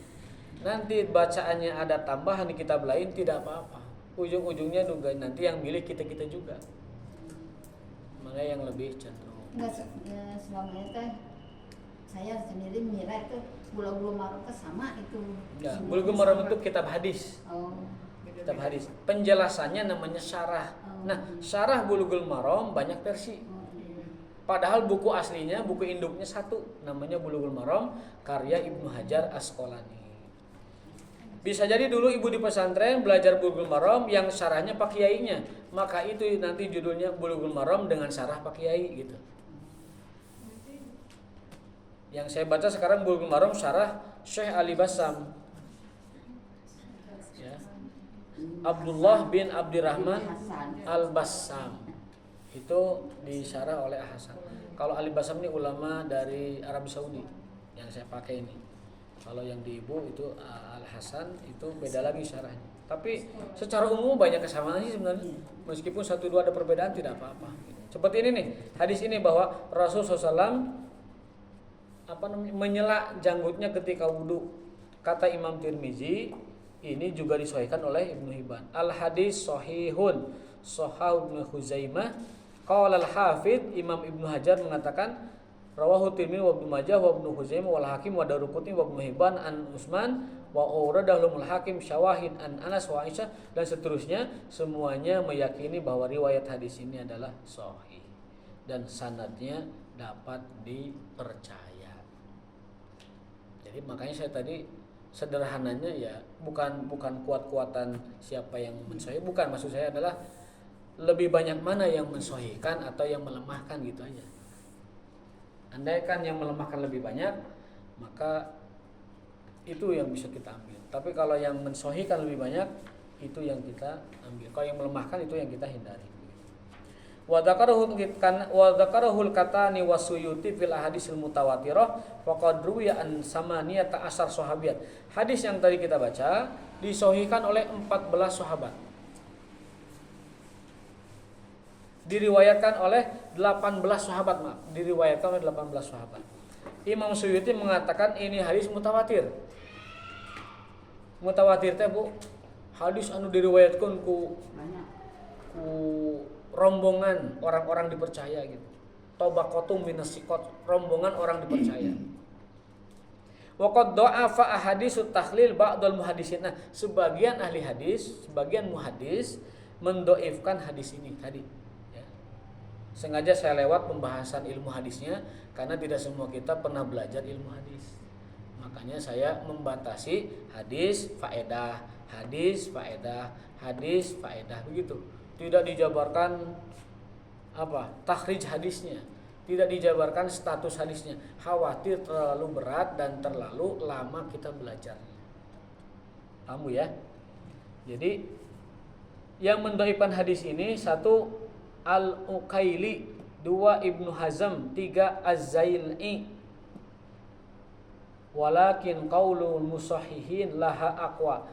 Nanti bacaannya ada tambahan di kitab lain tidak apa-apa. Ujung-ujungnya juga nanti yang milih kita-kita juga. Mana yang lebih cenderung.
Enggak, selama ini teh saya sendiri mengira itu Bulughul Maram itu sama itu.
Ya, Bulughul Maram itu kitab hadis.
Oh.
Kitab hadis. Penjelasannya namanya syarah. Nah, syarah Bulughul Maram banyak versi. Padahal buku aslinya, buku induknya satu, namanya Bulughul Maram karya Ibnu Hajar Asqalani. Bisa jadi dulu ibu di pesantren belajar Bulughul Maram yang syarahnya pak kiainya, maka itu nanti judulnya Bulughul Maram dengan syarah pak kiai gitu. Yang saya baca sekarang Bulughul Maram syarah Syekh Ali Bassam. Ya. Abdullah bin Abdirrahman Al-Bassam. Itu disyarah oleh Hasan. Kalau Ali Bassam ini ulama dari Arab Saudi yang saya pakai ini. Kalau yang di ibu itu Al Hasan itu beda lagi syarahnya. Tapi secara umum banyak kesamaan sih sebenarnya. Meskipun satu dua ada perbedaan tidak apa-apa. Seperti ini nih hadis ini bahwa Rasulullah SAW menyela janggutnya ketika wudhu. Kata Imam Tirmizi ini juga disahihkan oleh Ibnu Hibban. Al hadis sahihun Sahih Ibnu Khuzaimah. Qala al-Hafidz Imam Ibnu Hajar mengatakan rawahu Tirmidzi wa Ibnu Majah wa Ibnu Khuzaimah wal Hakim wa Daruqutni wa Ibnu Hibban an Utsman wa Uradahul Hakim syawahid an Anas wa Aisyah dan seterusnya, semuanya meyakini bahwa riwayat hadis ini adalah sahih dan sanadnya dapat dipercaya. Jadi makanya saya tadi sederhananya ya bukan kuat-kuatan siapa yang mensahih, bukan, maksud saya adalah lebih banyak mana yang mensahihkan atau yang melemahkan gitu aja. Andaikan yang melemahkan lebih banyak, maka itu yang bisa kita ambil. Tapi kalau yang mensahihkan lebih banyak, itu yang kita ambil. Kalau yang melemahkan itu yang kita hindari. Wa dzakarahul katani wasuyuti fil ahadisil mutawatirah faqad ruwiya an samaniyata asar sahabiyat. Hadis yang tadi kita baca disahihkan oleh 14 sahabat. Diriwayatkan oleh 18 sahabat, diriwayatkan oleh 18 sahabat. Imam Suyuti mengatakan ini hadis mutawatir. Mutawatir teh Bu, hadis anu diriwayatkan ku rombongan orang-orang dipercaya gitu. Tabaqatum minas siqat, rombongan orang dipercaya. Wa qad dha'afa ahaditsut takhlil ba'dul muhaddisin. Nah, sebagian ahli hadis, sebagian muhaddis mendhaifkan hadis ini tadi. Ya. Sengaja saya lewat pembahasan ilmu hadisnya karena tidak semua kita pernah belajar ilmu hadis. Makanya saya membatasi hadis faedah, hadis faedah, hadis faedah begitu. Tidak dijabarkan takhrij hadisnya, tidak dijabarkan status hadisnya. Khawatir terlalu berat dan terlalu lama kita belajar. Kamu ya. Jadi yang mendhaifkan hadis ini 1 Al-Uqaili, 2 Ibnu Hazm, 3 Az-Zail'i. Walakin qaulul musahihin laha aqwa.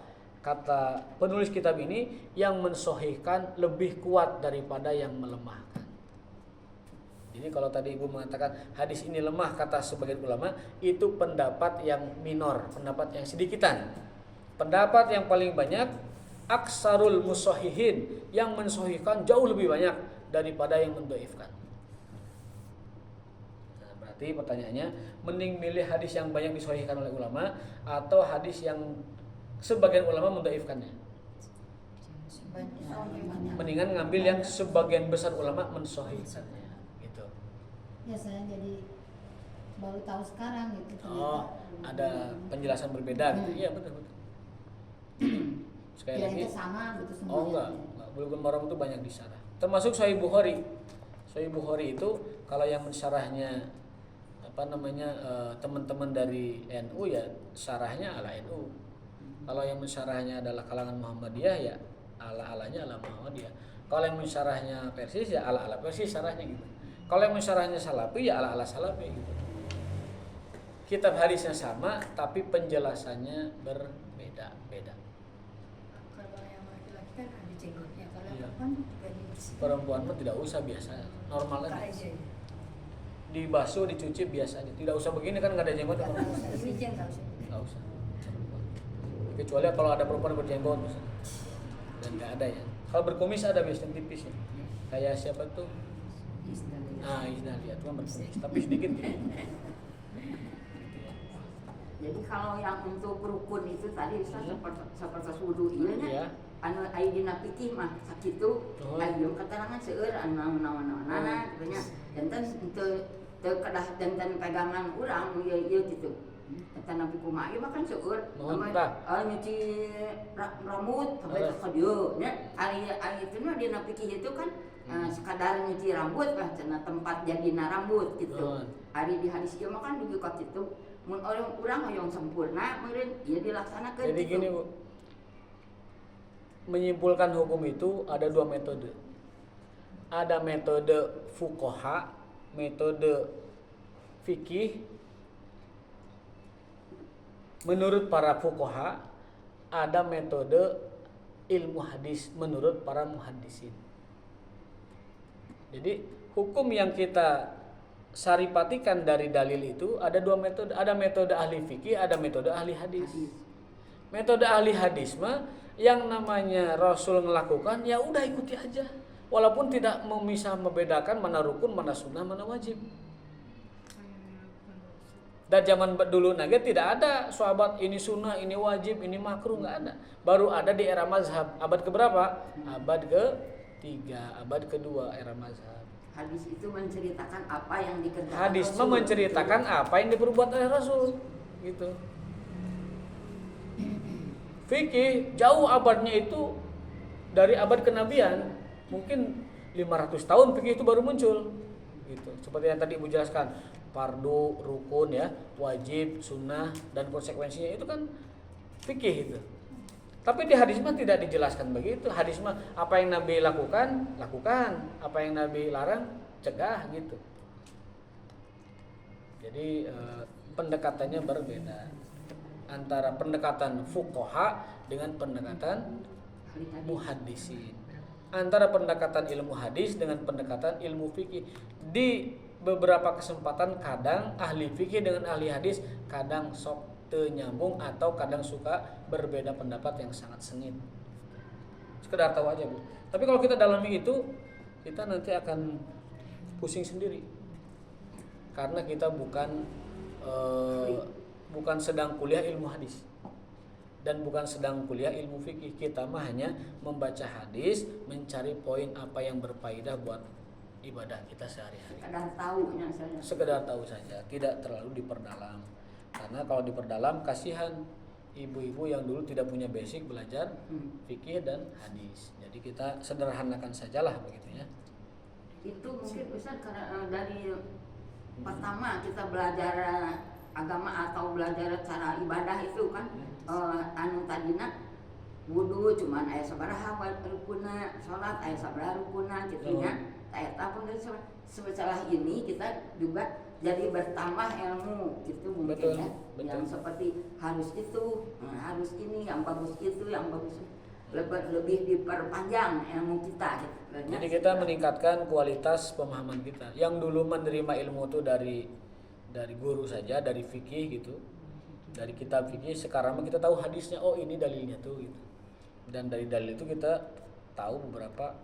Kata penulis kitab ini, yang mensahihkan lebih kuat daripada yang melemahkan. Jadi kalau tadi Ibu mengatakan hadis ini lemah kata sebagian ulama, itu pendapat yang minor, pendapat yang sedikitan. Pendapat yang paling banyak aksarul musahihin, yang mensahihkan jauh lebih banyak daripada yang mendhaifkan. Nah, berarti pertanyaannya, mending milih hadis yang banyak disahihkan oleh ulama atau hadis yang sebagian ulama mendhaifkannya? Mendingan ngambil yang sebagian besar ulama mensahihkannya gitu.
Ya saya jadi baru tahu sekarang gitu.
Oh, ada penjelasan berbeda gitu. Iya betul. Sekali lagi
sama gitu semuanya.
Oh enggak. Bulughul Maram itu banyak disyarah. Termasuk Sahih Bukhari. Sahih Bukhari itu kalau yang mensyarahnya teman-teman dari NU ya syarahnya ala NU. Kalau yang mensyarahnya adalah kalangan Muhammadiyah ya ala-alanya ala Muhammadiyah. Kalau yang mensyarahnya Persis ya ala-ala Persis syarahnya gitu. Kalau yang mensyarahnya Salafi ya ala-ala Salafi gitu. Kitab hadisnya sama tapi penjelasannya berbeda-beda.
Kalau yang laki-laki kan ada jenggotnya, kalau
Iya.
perempuan juga dibersihkan.
Perempuan mah tidak usah biasa, normal
Buka
aja.
aja.
Dibasuh, dicuci biasa aja. Tidak usah begini kan nggak ada jenggot
Nggak
perempuan.
usah, wijen nggak usah.
Nggak usah. Kecuali kalau ada perempuan yang berjenggot misalnya. Dan nggak ada ya. Kalau berkumis ada biasanya tipis ya. Kayak siapa tuh? Isdaliyah itu kan berkumis, tapi sedikit gitu.
Jadi kalau yang untuk rukun itu tadi Ustaz seperti wudu ieu nya
Iya.
anu aya dina fikih mah sakitu
Oh.
aya keterangan seueur anu naon-naonana katanya janten teu kedah janten pegangan urang ieu gitu. Eta nabi kumaha ieu mah kan seueur
Naon tah?
nyuci rambut sampai ka dieu nya ari itu mah dina fikih itu kan sekadar nyuci rambut lah cenah tempat jadina rambut gitu.
Naon?
Ari di hadis ieu mah kan dugi ka kitu mun orang urang hoyong sempurna meureun ieu dilaksanakeun
Jadi
gitu.
gini Bu, menyimpulkan hukum itu ada dua metode. Ada metode fuqaha, metode fikih. Menurut para fuqaha, ada metode ilmu hadis menurut para muhaddisin. Jadi hukum yang kita saripatikan dari dalil itu ada dua metode, ada metode ahli fikih, ada metode ahli hadis. Metode ahli hadis mah yang namanya Rasul melakukan ya udah ikuti aja, walaupun tidak memisah membedakan mana rukun, mana sunnah, mana wajib. Dan zaman dulu naga tidak ada sahabat ini sunnah, ini wajib, ini makruh, nggak ada. Baru ada di era mazhab. Abad keberapa? Abad ke-3, abad kedua era mazhab.
Hadis itu menceritakan apa yang dikerjakan
Hadis mah
Rasul.
menceritakan apa yang diperbuat oleh Rasul, gitu. Fikih jauh abadnya itu dari abad kenabian, mungkin 500 tahun fikih itu baru muncul, gitu. Seperti yang tadi Ibu jelaskan, fardu, rukun ya, wajib, sunnah dan konsekuensinya itu kan fikih itu. Tapi di hadis mah tidak dijelaskan begitu. Hadis mah apa yang Nabi lakukan, lakukan. Apa yang Nabi larang, cegah gitu. Jadi pendekatannya berbeda antara pendekatan fuqaha dengan pendekatan muhaddisin. Antara pendekatan ilmu hadis dengan pendekatan ilmu fikih. Di beberapa kesempatan kadang ahli fikih dengan ahli hadis kadang sok teu nyambung atau kadang suka berbeda pendapat yang sangat sengit. Sekedar tahu aja Bu. Tapi kalau kita dalami itu, kita nanti akan pusing sendiri. Karena kita bukan sedang kuliah ilmu hadis dan bukan sedang kuliah ilmu fikih. Kita mah hanya membaca hadis, mencari poin apa yang berfaedah buat ibadah kita sehari-hari. Sekedar tahu saja, tidak terlalu diperdalam. Karena kalau diperdalam kasihan ibu-ibu yang dulu tidak punya basic belajar fikih dan hadis. Jadi kita sederhanakan sajalah begitu ya.
Itu mungkin Ustaz karena dari pertama kita belajar agama atau belajar cara ibadah itu kan anu tadina wudu cuman aya sabaraha rukuna, salat aya sabaraha rukuna gitu nya. Eta pun setelah ini kita juga jadi bertambah ilmu gitu mungkin
betul,
ya.
Betul.
Yang seperti harus itu, harus ini, yang bagus itu, yang bagus lebih diperpanjang ilmu kita gitu.
Jadi kita meningkatkan kualitas pemahaman kita. Yang dulu menerima ilmu itu dari guru saja, dari fikih gitu, dari kitab fikih. Sekarang kita tahu hadisnya, oh ini dalilnya tuh gitu. Dan dari dalil itu kita tahu beberapa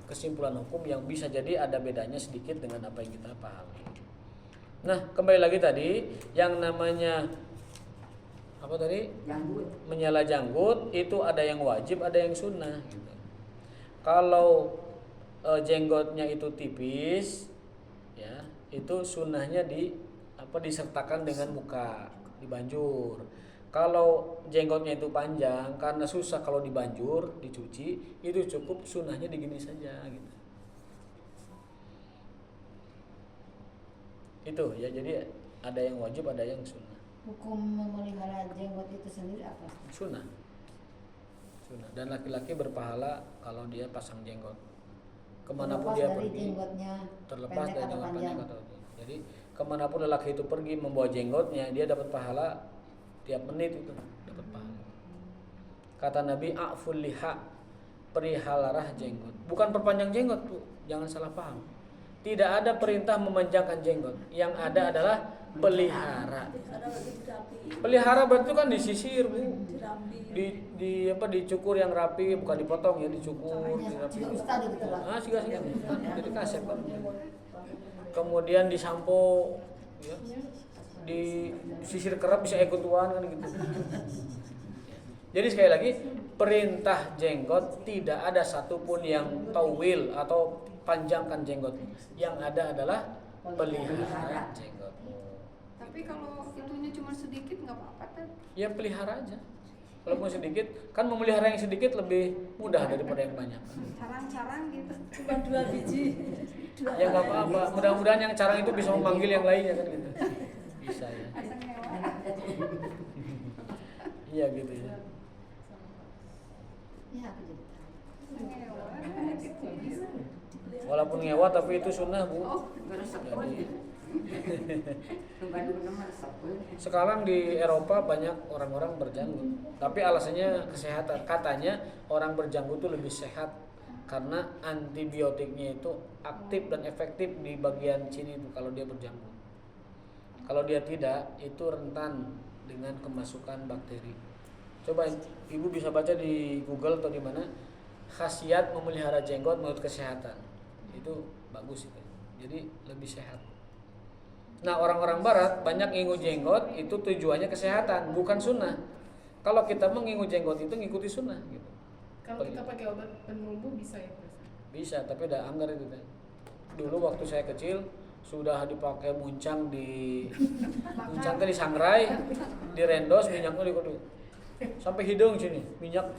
kesimpulan hukum yang bisa jadi ada bedanya sedikit dengan apa yang kita pahami. Nah, kembali lagi tadi yang namanya apa tadi?
Janggut.
Menyala janggut itu ada yang wajib, ada yang sunnah gitu. Kalau jenggotnya itu tipis ya, itu sunnahnya disertakan dengan muka, dibanjur. Kalau jenggotnya itu panjang karena susah kalau dibanjur, dicuci, itu cukup sunnahnya digini saja gitu. Itu ya, jadi ada yang wajib, ada yang sunnah.
Hukum memelihara jenggot itu sendiri apa?
Sunnah. Dan laki-laki berpahala kalau dia pasang jenggot. Kemanapun
Terlepas
dia
dari
pergi,
jenggotnya
terlepas
pendek
dari
atau
jenggot
panjang.
pendek atau jadi kemanapun lelaki itu pergi membawa jenggotnya, dia dapat pahala tiap menit itu dapat pahala. Kata Nabi, a'ful liha, perihalarah jenggot. Bukan perpanjang jenggot, Bu. Jangan salah paham. Tidak ada perintah memanjangkan jenggot. Yang ada adalah pelihara. Pelihara berarti kan disisir, Bu. Dicukur yang rapi, bukan dipotong ya, dicukur, dirapi.
Juga ustad gitu lah.
Siga. Jadi kasep kan. Kemudian disampo ya. Disisir kerap bisa ikut tuan kan gitu. Jadi sekali lagi, perintah jenggot tidak ada satupun yang tawil atau panjangkan jenggot. Yang ada adalah pelihara jenggot.
Tapi kalau itunya cuma sedikit nggak apa-apa kan?
Ya pelihara aja. Walaupun sedikit, kan memelihara yang sedikit lebih mudah daripada yang banyak.
Carang-carang gitu, cuma 2 biji.
Ya nggak apa-apa. Mudah-mudahan yang carang itu bisa memanggil yang lainnya kan gitu. Bisa ya.
Asal ngewa.
Iya gitu ya.
Ya aku jadi tahu.
Ngewa.
Walaupun ngewa tapi itu sunnah, Bu.
Jadi
Sekarang di Eropa banyak orang-orang berjanggut, tapi alasannya kesehatan. Katanya orang berjanggut itu lebih sehat karena antibiotiknya itu aktif dan efektif di bagian sini itu kalau dia berjanggut. Kalau dia tidak, itu rentan dengan kemasukan bakteri. Coba Ibu bisa baca di Google atau di mana khasiat memelihara jenggot menurut kesehatan. Itu bagus itu. Jadi lebih sehat. Nah, orang-orang barat banyak ngingu jenggot itu tujuannya kesehatan, bukan sunnah. Kalau kita mengingu jenggot itu ngikuti sunnah gitu.
Kalau kita pakai obat penumbuh bisa ya, Mas?
Bisa, tapi udah anggar itu kan. Dulu waktu saya kecil sudah dipakai muncang di sangrai, di rendos minyaknya di sampai hidung sini, minyak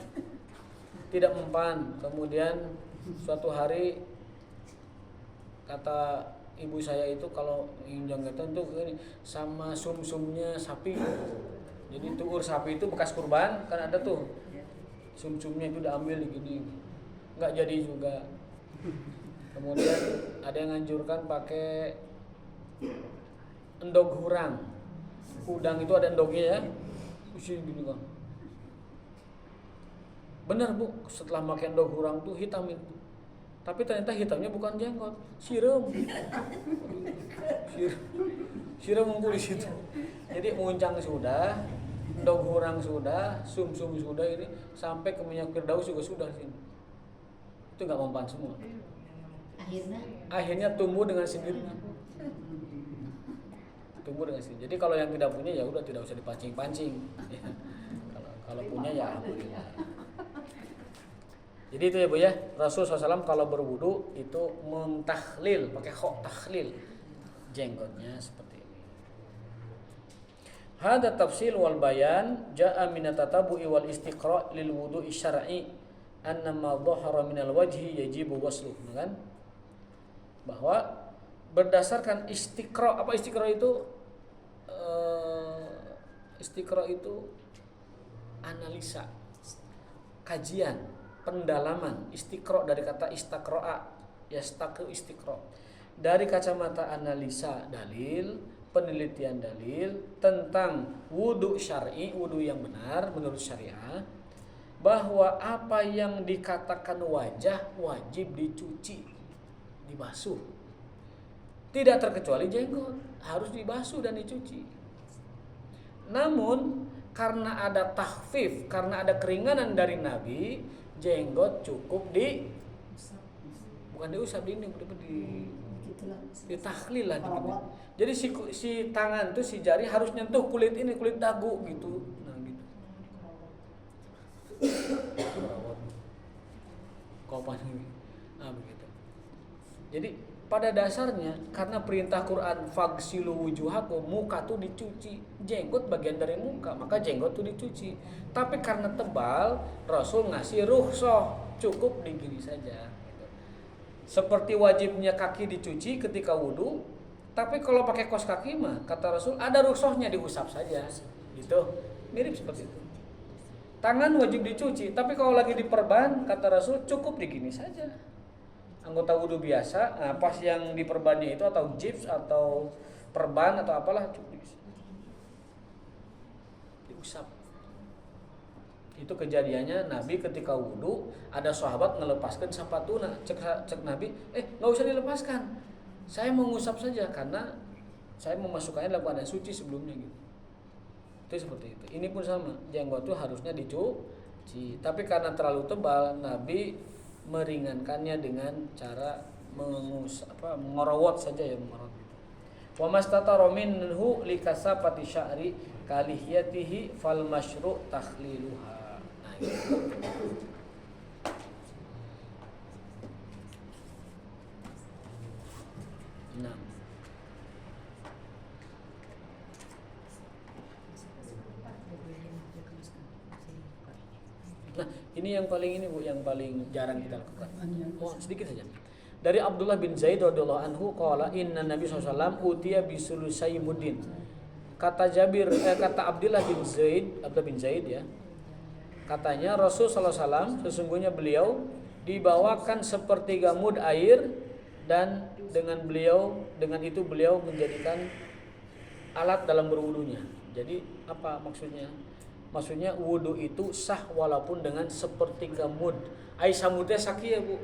tidak mempan. Kemudian suatu hari kata ibu saya itu kalau janggetan tuh sama sumsumnya sapi. Jadi tuur sapi itu bekas kurban kan ada tuh. Sumsumnya itu udah ambil gini. Enggak jadi juga. Kemudian ada yang anjurkan pakai endog hurang. Udang itu ada endognya ya. Usia gini kan. Benar, Bu, setelah pakai endog hurang tuh hitam itu. Tapi ternyata hitamnya bukan jenggot, siram. Siram ngumpul di situ. Jadi muncang sudah, endog hurang sudah, sumsum sudah, ini sampai ke minyak firdaus juga sudah sini. Itu nggak mempan semua. Akhirnya tumbuh dengan sendirinya. Tumbuh dengan sendiri. Jadi kalau yang tidak punya ya udah tidak usah dipancing-pancing. Ya. Kalau punya ya alhamdulillah. Jadi itu ya Bu ya, Rasul SAW kalau berwudu itu mentahlil, pakai khok tahlil jenggotnya seperti ini. Hada tafsil wal bayan jaa min at-tatabu'i wal istiqra' lil wudu'i syar'i anna ma dhahara min al-wajhi yajibu wasluh, kan? Bahwa berdasarkan istiqra', apa istiqra' itu? Istiqra' itu analisa, kajian, pendalaman. Istiqra' dari kata istaqra'a, yastaqi istiqra'. Dari kacamata analisa dalil, penelitian dalil tentang wudu syar'i, wudu yang benar menurut syariah, bahwa apa yang dikatakan wajah wajib dicuci, dibasuh. Tidak terkecuali jenggot, harus dibasuh dan dicuci. Namun karena ada takhfif, karena ada keringanan dari Nabi, jenggot cukup bukan diusap, ditahlil lah gitu. Jadi si tangan tuh, si jari harus nyentuh kulit ini, kulit dagu gitu. Nah gitu. Kopan ini. Nah begitu. Jadi pada dasarnya karena perintah Quran fagsilu wujuhakum, muka tuh dicuci, jenggot bagian dari muka, maka jenggot tuh dicuci. Tapi karena tebal, Rasul ngasih rukhsah, cukup digini saja. Seperti wajibnya kaki dicuci ketika wudu, Tapi kalau pakai kaos kaki mah kata Rasul ada rukhsahnya diusap saja, gitu. Mirip seperti itu. Tangan wajib dicuci, tapi kalau lagi diperban kata Rasul cukup digini saja. Anggota wudu biasa, nah pas yang diperbannya itu atau gips atau perban atau apalah cukup diusap. Itu kejadiannya Nabi ketika wudu ada sahabat ngelepaskan sepatuna, cek Nabi, nggak usah dilepaskan, saya mau ngusap saja karena saya memasukkannya dalam keadaan suci sebelumnya gitu. Itu seperti itu. Ini pun sama, jenggot itu harusnya dicuci, tapi karena terlalu tebal Nabi meringankannya dengan cara mengorowot saja ya, mengorowot. Wa mastatara minhu likasafati sya'ri kalihiyatihi fal masyru' takhliluha. Nah, gitu. Nah. Nah, ini yang paling ini Bu, yang paling jarang kita lakukan. Oh, sedikit saja. Dari Abdullah bin Zaid radhiyallahu anhu qala inna Nabi sallallahu alaihi wasallam utiya bisulusai mudin. Kata Abdullah bin Zaid ya. Katanya Rasul sallallahu alaihi wasallam sesungguhnya beliau dibawakan sepertiga mud air dan dengan itu beliau menjadikan alat dalam berwudunya. Jadi apa maksudnya? Maksudnya wudu itu sah walaupun dengan sepertiga mud. Ai samudnya sakieu Bu.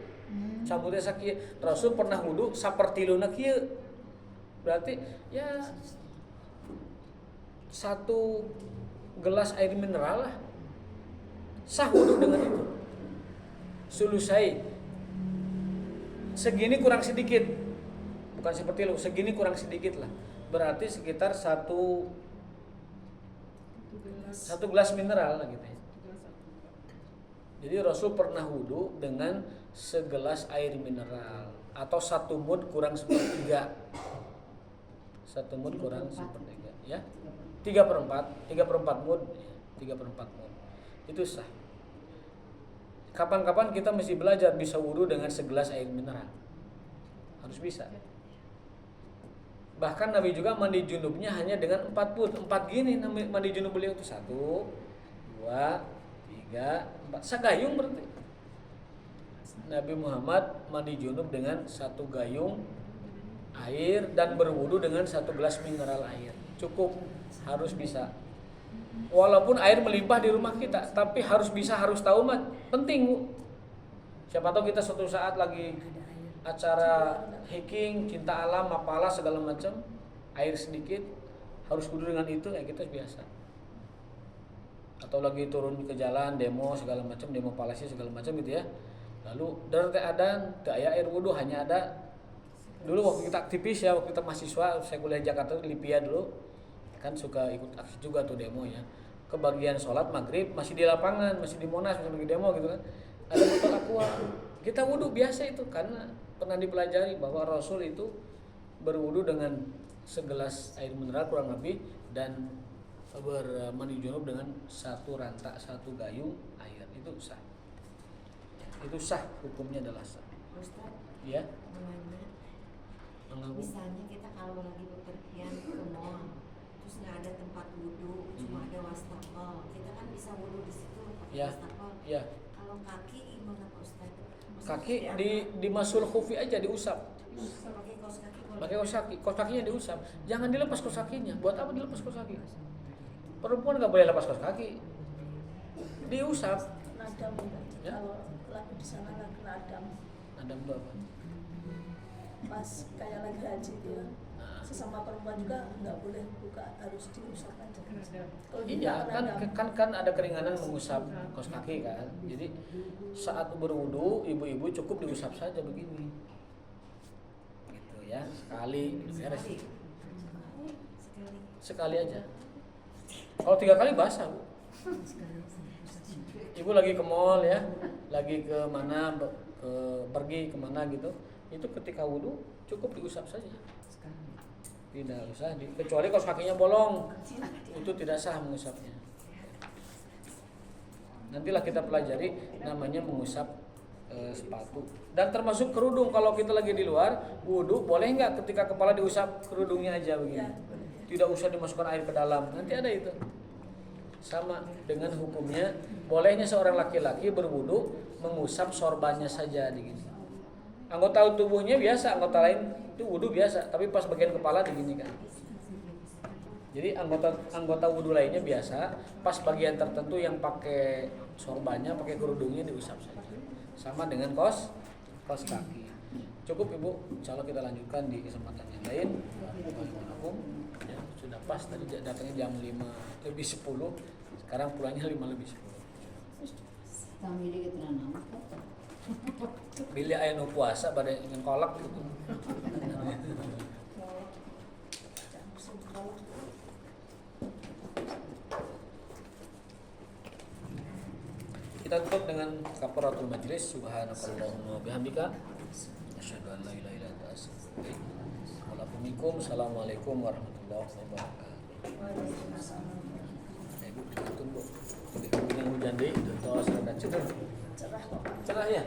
Samudnya sakieu. Rasul pernah wudu sapertiluna kieu. Berarti ya 1 gelas air mineral lah. Sah wudu dengan itu. Sulusai. Segini kurang sedikit. Bukan seperti lu, segini kurang sedikit lah. Berarti sekitar 1 gelas mineral lah gitu ya. Jadi Rasul pernah wudu dengan segelas air mineral atau 1 mud kurang sepertiga. 1 mud kurang sepertiga ya. 3/4 mud ya. 3/4 mud. Itu sah. Kapan-kapan kita mesti belajar bisa wudu dengan segelas air mineral. Harus bisa. Bahkan Nabi juga mandi junubnya hanya dengan 4 mud. 4 gini mandi junub beliau itu 1, 2, 3, 4. Sagayung berarti. Nabi Muhammad mandi junub dengan 1 gayung air dan berwudu dengan 1 gelas mineral air. Cukup, harus bisa. Walaupun air melimpah di rumah kita, tapi harus bisa, harus tahu mah penting Bu. Siapa tahu kita suatu saat lagi acara hiking, cinta alam, apalah segala macam, air sedikit, harus wudu dengan itu, ya kita biasa. Atau lagi turun ke jalan, demo segala macam, demo palasi segala macam gitu ya. Lalu dari ada air wudu hanya ada. Dulu waktu kita aktivis ya, waktu kita mahasiswa, saya kuliah di Jakarta di Lipia dulu, kan suka ikut aksi juga tuh demo ya. Kebagian sholat maghrib masih di lapangan, masih di Monas, masih lagi demo gitu kan. Ada botol aqua. Kita wudu biasa itu karena pernah dipelajari bahwa Rasul itu berwudu dengan segelas air mineral kurang lebih dan bermandi junub dengan 1 rantak, 1 gayung air. Itu sah. Itu sah, hukumnya adalah sah.
Ustaz,
Ya.
misalnya kita kalau lagi bepergian ke mall, terus nggak ada tempat wudhu, cuma ada wastafel, kita kan bisa wudhu di situ pakai
Ya.
wastafel.
Ya.
Kalau kaki gimana Pak Ustaz?
Kaki di masul khufi aja diusap.
Pakai kaos kaki boleh?
Pakai kaos kakinya diusap. Jangan dilepas kaos kakinya. Buat apa dilepas kaos kaki? Perempuan nggak boleh lepas kaos kaki. Diusap.
Nadam
Ya.
kalau lagi di sana lagi nadam
Ada apa?
pas kayak lagi haji gitu ya. Sesama perempuan juga nggak boleh buka, harus diusap aja. Kalau
Iya,
tidak
kan ada keringanan mengusap kaos kaki kan. Jadi saat berwudu ibu-ibu cukup diusap saja begini. Gitu ya, sekali beres. Sekali aja. Kalau 3 kali basah, Bu. Ibu lagi ke mall ya, lagi ke mana, pergi kemana gitu, itu ketika wudu cukup diusap saja. Tidak usah, kecuali kaos kakinya bolong, itu tidak sah mengusapnya. Nantilah kita pelajari namanya mengusap sepatu. Dan termasuk kerudung, kalau kita lagi di luar wudu, boleh nggak ketika kepala diusap kerudungnya aja begini?
Ya, boleh.
Tidak usah dimasukkan air ke dalam. Nanti ada itu. Sama dengan hukumnya, bolehnya seorang laki-laki berwudu mengusap sorbannya saja begini. Anggota tubuhnya biasa, anggota lain itu wudu biasa, tapi pas bagian kepala diginikan. Jadi anggota wudu lainnya biasa, pas bagian tertentu yang pakai sorbannya, pakai kerudungnya diusap saja. Sama dengan kaos kaki. Cukup Ibu, insyaallah kita lanjutkan di kesempatan yang lain. Ya, sudah pas tadi datangnya jam 5:10, sekarang pulangnya 5:10.
Kami di keterangan nama.
Bila aya nu puasa pada ingin kolak gitu. Kita tutup dengan kafaratul majlis. Subhanakallahumma bihamdika asyhadu an la ilaha illa anta astaghfiruka wa atubu ilaik. Assalamualaikum warahmatullahi wabarakatuh.
Waalaikumsalam.
Ibu ditutup Bu. Dengan hujan deui, terus ada cerah.
Cerah kok.
Cerah ya.